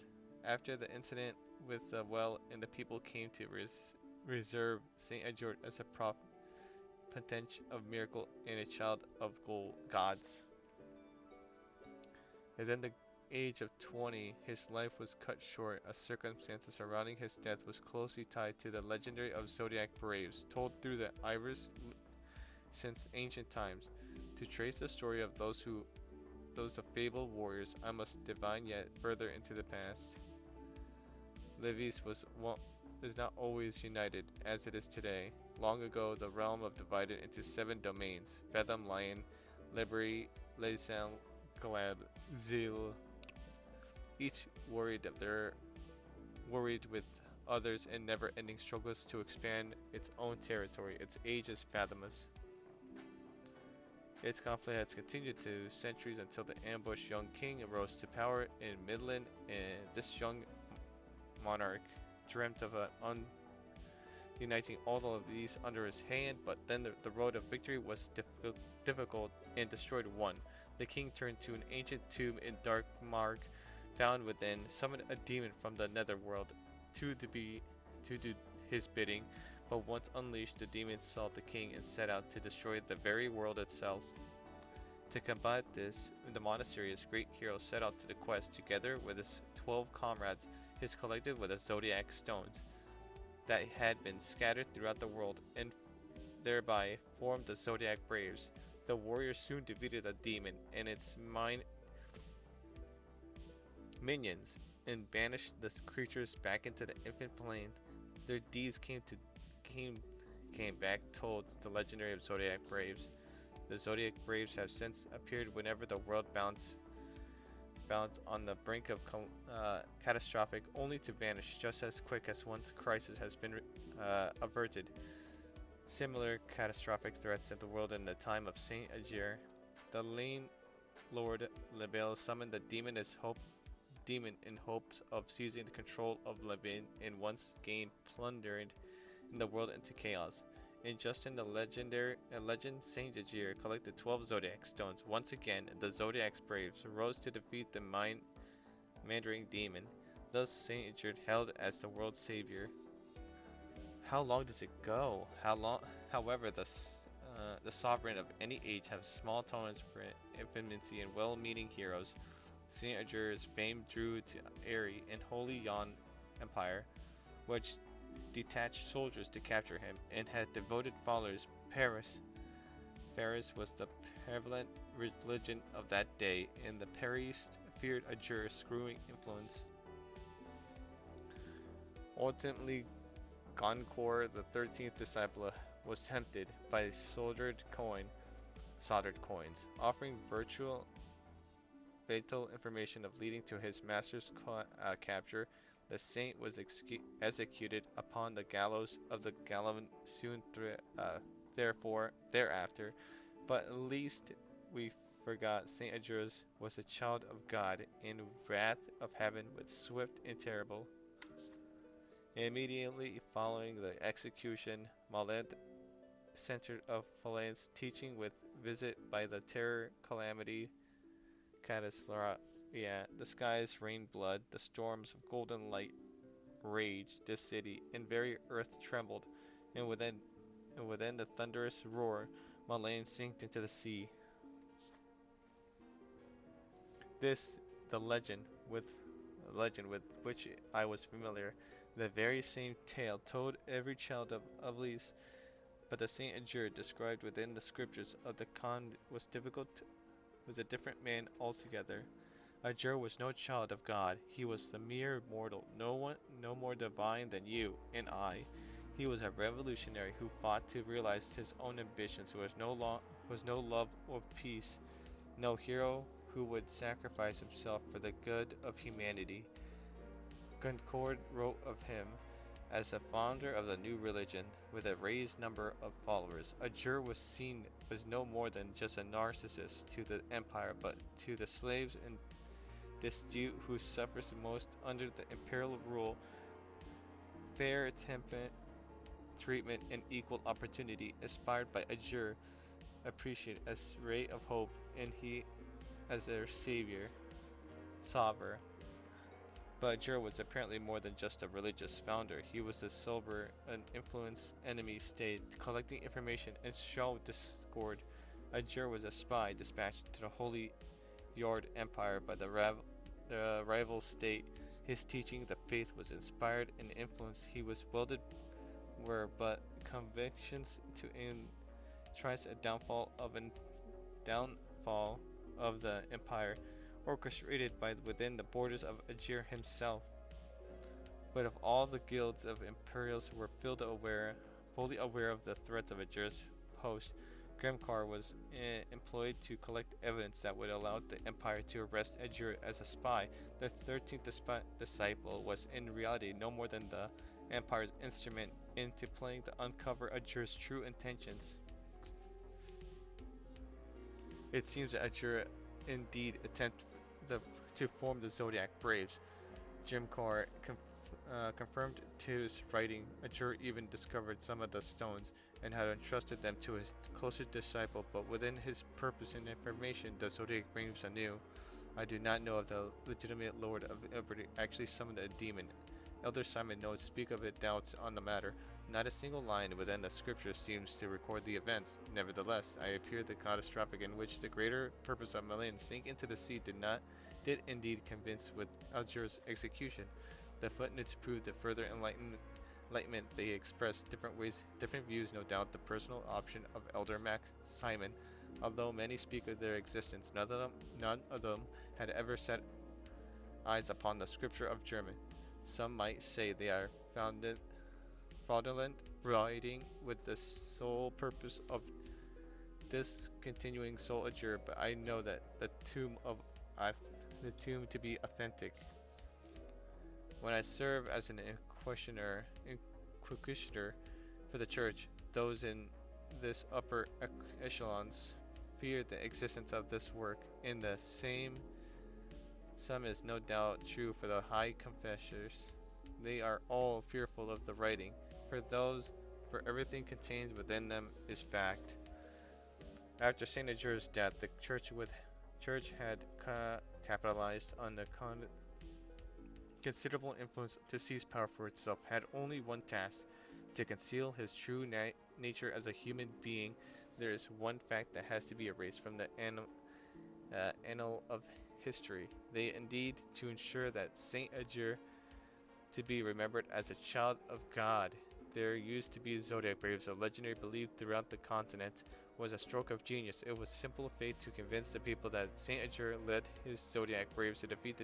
After the incident with the well, and the people came to reserve Saint Ajor as a potential of miracle and a child of gods. And then the age of 20, his life was cut short as circumstances surrounding his death was closely tied to the legendary of Zodiac Braves, told through the iris since ancient times. To trace the story of those fabled warriors, I must divine yet further into the past. Livis is not always united as it is today. Long ago, the realm of divided into 7 domains: Fetham, Lion, Liberi, Lesan, Glab, Zil. Each worried with others in never-ending struggles to expand its own territory. Its age is fathomless. Its conflict has continued to centuries until the ambushed young king arose to power in Midland, and this young monarch dreamt of uniting all of these under his hand, but then the road of victory was difficult and destroyed one. The king turned to an ancient tomb in Dark Mark found within, summoned a demon from the netherworld to do his bidding, but once unleashed, the demon saw the king and set out to destroy the very world itself. To combat this, in the monastery, his great hero set out to the quest together with his 12 comrades, his collected with the zodiac stones that had been scattered throughout the world, and thereby formed the Zodiac Braves. The warriors soon defeated the demon and its minions, and banished the creatures back into the infinite plane. Their deeds came back told the legendary of Zodiac Braves. The Zodiac Braves have since appeared whenever the world bounced on the brink of catastrophic, only to vanish just as quick as once crisis has been averted. Similar catastrophic threats at the world in the time of Saint Aegir. The lane Lord Lebel summoned the demon in hopes of seizing the control of Levin, and once gained plundered in the world into chaos. And just in the legend, Saint Aegir collected 12 Zodiac stones. Once again, the Zodiac's Braves rose to defeat the Mandarin demon. Thus Saint Aegir held as the world's savior. How long does it go? However, the sovereign of any age have small tolerance for infancy and well-meaning heroes. Saint Aegir's fame drew to Eri and Holy Yan Empire. which detached soldiers to capture him, and had devoted followers. Paris was the prevalent religion of that day, and the Paris feared Ager's screwing influence. Ultimately, Goncourt, the 13th disciple, was tempted by soldered coins, offering virtual vital information of leading to his master's capture. The saint was executed upon the gallows of the Galavant soon thereafter. But at least we forgot Saint Agurus was a child of God in wrath of heaven with swift and terrible. Immediately following the execution, Malent centered of Valence teaching with visit by the terror calamity Cataslara. Yeah, the skies rained blood, the storms of golden light raged this city, and very earth trembled, and within the thunderous roar, Malane sank into the sea. This, the legend with which I was familiar, the very same tale told every child of Avlis, but the Saint Agur described within the scriptures of the Khan was a different man altogether. Agur was no child of God. He was the mere mortal, no more divine than you and I. He was a revolutionary who fought to realize his own ambitions, who was no love of peace, no hero who would sacrifice himself for the good of humanity. Concord wrote of him as the founder of the new religion, with a raised number of followers. Agur was seen as no more than just a narcissist to the empire, but to the slaves and destitute who suffers the most under the imperial rule, fair treatment and equal opportunity aspired by Agur, appreciate as ray of hope, and he as their savior, sovereign. But Agur was apparently more than just a religious founder. He was a sober and influenced enemy state, collecting information and show discord. Agur was a spy dispatched to the Holy Yard Empire by the rival state. His teaching, the faith, was inspired and influenced. He was wielded were but convictions to entice a downfall of the empire, orchestrated by within the borders of Agur himself. But if all the guilds of Imperials were fully aware of the threats of Agur's host, Grimcar was employed to collect evidence that would allow the Empire to arrest Agur as a spy. The 13th disciple was in reality no more than the Empire's instrument into playing to uncover Agur's true intentions. It seems that Agur indeed attempted to form the Zodiac Braves. Grimcar confirmed to his writing. Agur even discovered some of the stones and had entrusted them to his closest disciple, but within his purpose and information, the Zodiac brings anew. I do not know if the legitimate Lord of Liberty actually summoned a demon. Elder Simon notes speak of it doubts on the matter. Not a single line within the scripture seems to record the events. Nevertheless, I appear the catastrophic in which the greater purpose of Malin sink into the sea did indeed convince with Agur's execution. The footnotes prove the further enlightenment they express different views, no doubt the personal option of Elder Max Simon. Although many speak of their existence, none of them had ever set eyes upon the scripture of German. Some might say they are fraudulent writing with the sole purpose of discontinuing Soul Agur, but I know that the tomb to be authentic. When I serve as an inquisitor for the church, those in this upper echelons fear the existence of this work. In the same sum is no doubt true for the high confessors. They are all fearful of the writing, for everything contained within them is fact. After Saint Agur's death, the church had capitalized on the considerable influence to seize power for itself, had only one task, to conceal his true nature as a human being. There is one fact that has to be erased from the annal of history. They indeed to ensure that Saint Agur to be remembered as a child of God. There used to be zodiac braves, a legendary believed throughout the continent was a stroke of genius. It was simple fate to convince the people that Saint Agur led his zodiac braves to defeat the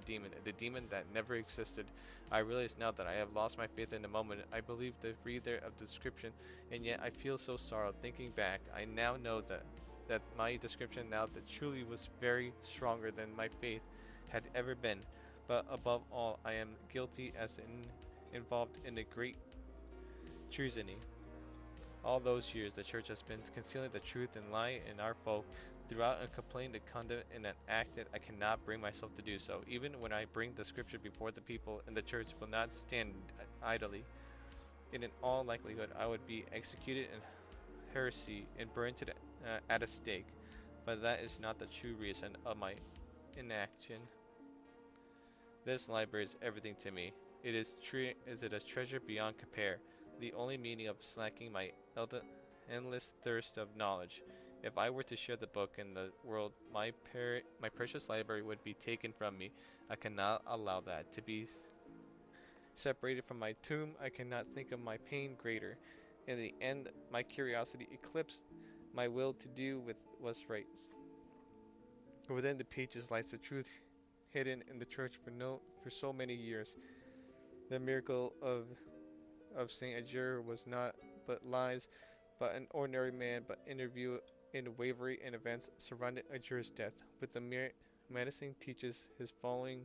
demon that never existed. I realize now that I have lost my faith in the moment. I believe the reader of the description, and yet I feel so sorrow thinking back. I now know that my description now that truly was very stronger than my faith had ever been. But above all, I am guilty as involved in a great treason. All those years, the church has been concealing the truth and lying in our folk throughout and complained to condemn in an act that I cannot bring myself to do so. Even when I bring the scripture before the people, and the church will not stand idly. In all likelihood, I would be executed in heresy and burned to at a stake. But that is not the true reason of my inaction. This library is everything to me. Is it a treasure beyond compare, the only meaning of slacking my endless thirst of knowledge. If I were to share the book in the world, my precious library would be taken from me. I cannot allow that. To be separated from my tomb, I cannot think of my pain greater. In the end, my curiosity eclipsed my will to do with what's right. Within the pages lies the truth hidden in the church for so many years. The miracle of Saint Agur was not but lies, but an ordinary man, but interview in wavery and events surrounded Agur's death, with the menacing teaches his following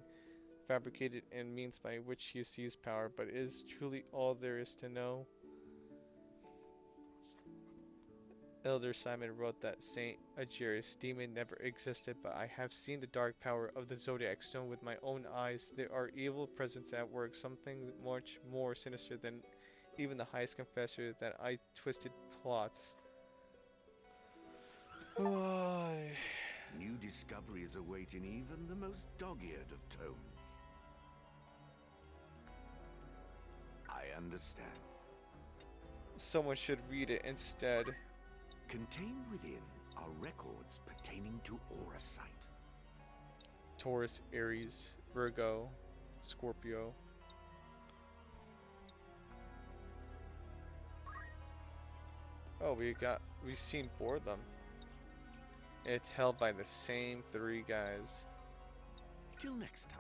fabricated and means by which he sees power, but is truly all there is to know. Elder Simon wrote that Saint Agur's demon never existed, but I have seen the dark power of the Zodiac Stone with my own eyes. There are evil presence at work, something much more sinister than even the highest confessor that I twisted plots. New discoveries awaiting even the most dog-eared of tomes. I understand. Someone should read it instead. Contained within are records pertaining to Aurasight. Taurus, Aries, Virgo, Scorpio. Oh, we've seen 4 of them. It's held by the same 3 guys. Till next time.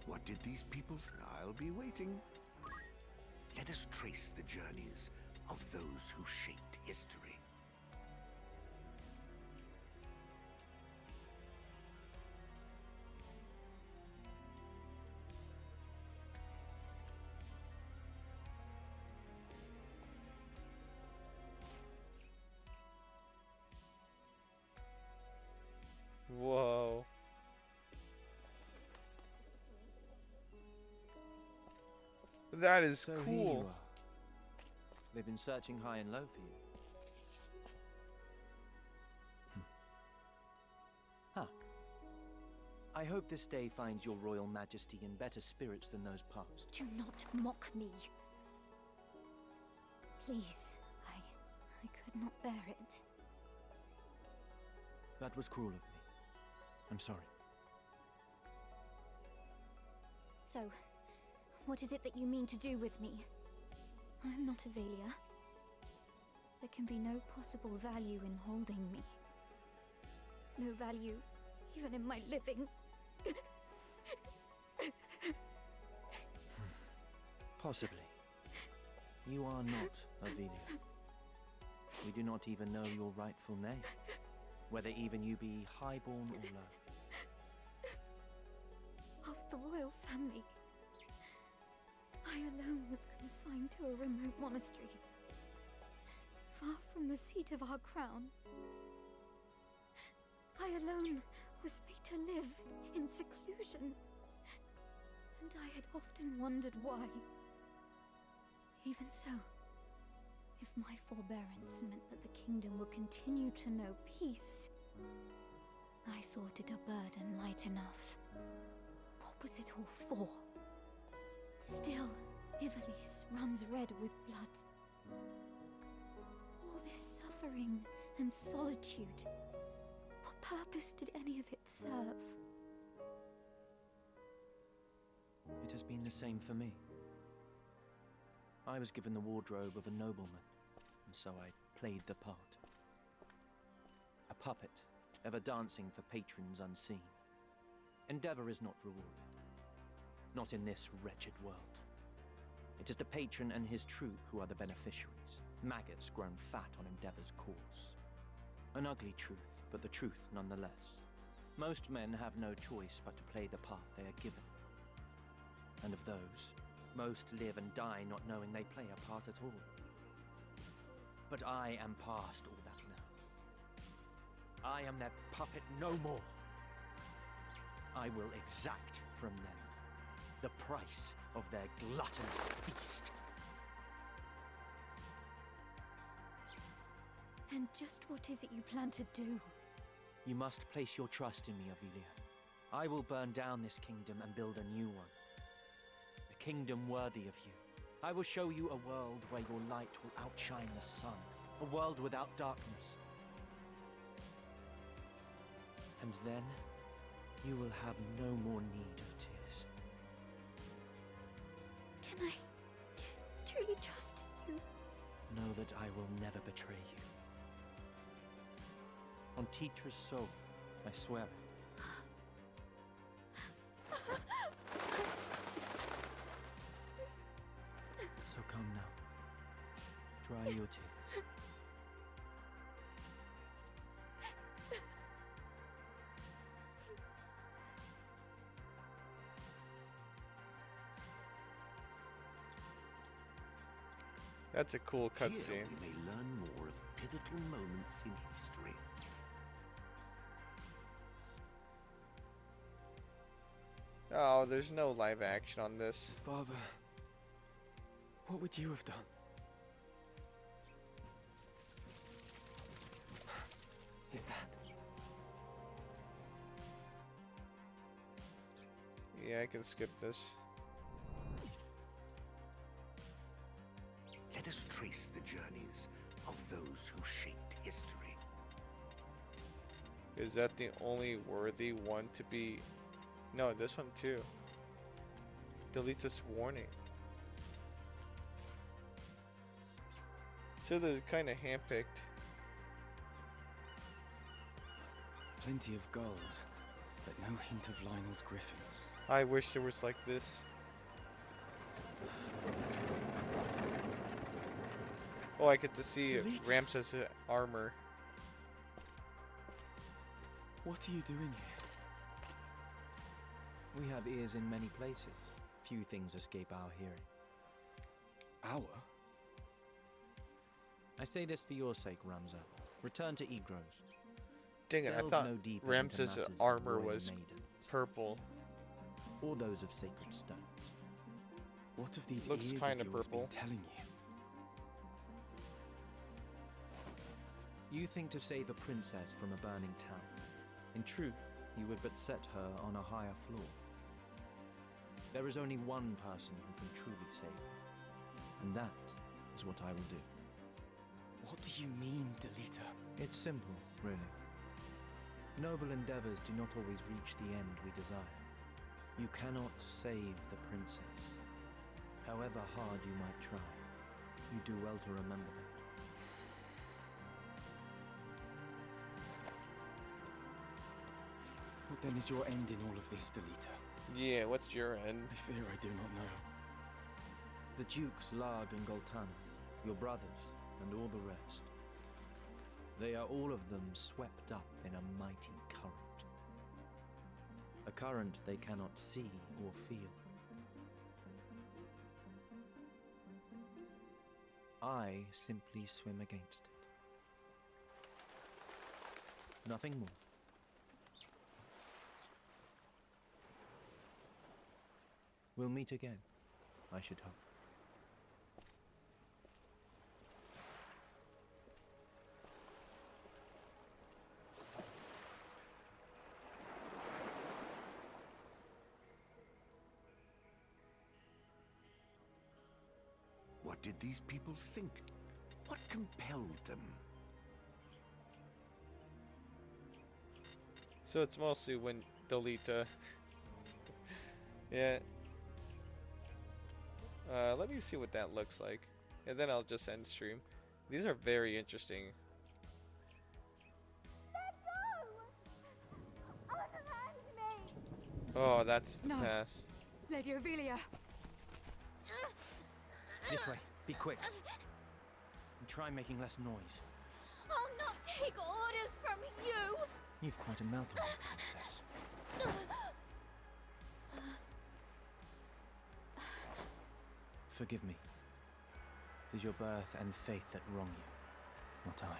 What did these people think? I'll be waiting. Let us trace the journeys of those who shaped history. Whoa. That is so cool. Here you are. They've been searching high and low for you. Huh. I hope this day finds your royal majesty in better spirits than those past. Do not mock me. Please, I could not bear it. That was cruel of me. I'm sorry. So, what is it that you mean to do with me? I'm not Avelia. There can be no possible value in holding me. No value, even in my living. Possibly. You are not Avelia. We do not even know your rightful name, whether even you be highborn or low. Of the royal family, I alone was confined to a remote monastery, far from the seat of our crown. I alone was made to live in seclusion, and I had often wondered why. Even so, if my forbearance meant that the kingdom would continue to know peace, I thought it a burden light enough. What was it all for? Still, Ivalice runs red with blood. All this suffering and solitude, what purpose did any of it serve? It has been the same for me. I was given the wardrobe of a nobleman, and so I played the part. A puppet, ever dancing for patrons unseen. Endeavor is not rewarded. Not in this wretched world. It is the patron and his troop who are the beneficiaries, maggots grown fat on Endeavor's cause. An ugly truth, but the truth nonetheless. Most men have no choice but to play the part they are given. And of those, most live and die not knowing they play a part at all. But I am past all that now. I am their puppet no more. I will exact from them the price of their gluttonous feast. And just what is it you plan to do? You must place your trust in me, Avelia. I will burn down this kingdom and build a new one. A kingdom worthy of you. I will show you a world where your light will outshine the sun. A world without darkness. And then, you will have no more need of tears. Can I truly trust in you? Know that I will never betray you. On Titra's soul, I swear it. So come now. Dry your tears. That's a cool Here cutscene. we may learn more of pivotal moments in history. Oh, there's no live action on this. Father, what would you have done? Is that... Yeah, I can skip this. Let us trace the journeys of those who shaped history. Is that the only worthy one to be... No, this one too. Delete this warning. So they're kind of handpicked. Plenty of gulls, but no hint of Lionel's griffins. I wish there was like this. Oh, I get to see Delete. Ramses' armor. What are you doing here? We have ears in many places. Few things escape our hearing. Our? I say this for your sake, Ramza. Return to Egros. Dang it, I Delve thought no deeper into Ramses' matters of armor royal was maidens, purple. or those of sacred stones. What of these Looks ears kinda of yours been purple. telling you? You think to save a princess from a burning town. In truth, you would but set her on a higher floor. There is only one person who can truly save her, and that is what I will do. What do you mean, Delita? It's simple, really. Noble endeavors do not always reach the end we desire. You cannot save the princess. However hard you might try, you do well to remember that. What then is your end in all of this, Delita? Yeah, what's your end? I fear I do not know. The Dukes Larg and Goltana, your brothers, and all the rest. They are all of them swept up in a mighty current. A current they cannot see or feel. I simply swim against it. Nothing more. We'll meet again, I should hope. What did these people think? What compelled them? So it's mostly when Delita. Yeah. Let me see what that looks like, and then I'll just end stream. These are very interesting. Oh, that's the No. pass. Lady Ophelia. This way. Be quick. And try making less noise. I'll not take orders from you! You've quite a mouth on you, princess. Forgive me. It is your birth and faith that wrong you, not I.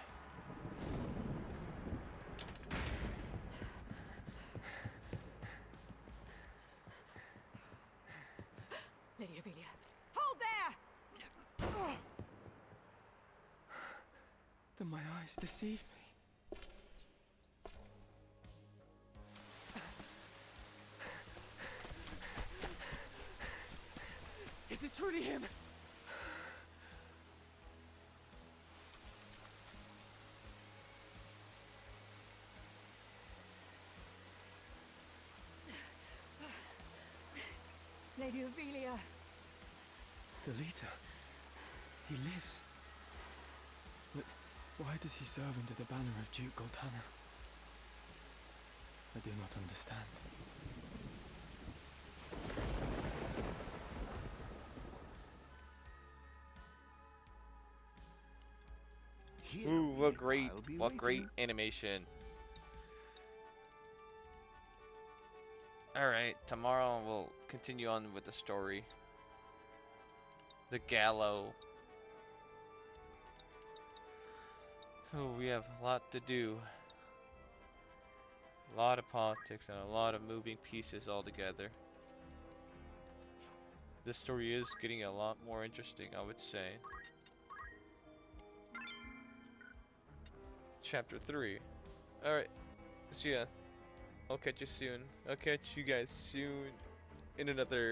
Lady Ophelia. Hold there! Do my eyes deceive me? Is it truly him? Lady Ophelia. Delita. He lives. But why does he serve under the banner of Duke Goltana? I do not understand. Ooh, what great animation. Alright, tomorrow we'll continue on with the story. The Gallo. Oh, we have a lot to do. A lot of politics and a lot of moving pieces all together. This story is getting a lot more interesting, I would say. Chapter 3. Alright, so yeah, I'll catch you soon. I'll catch you guys soon in another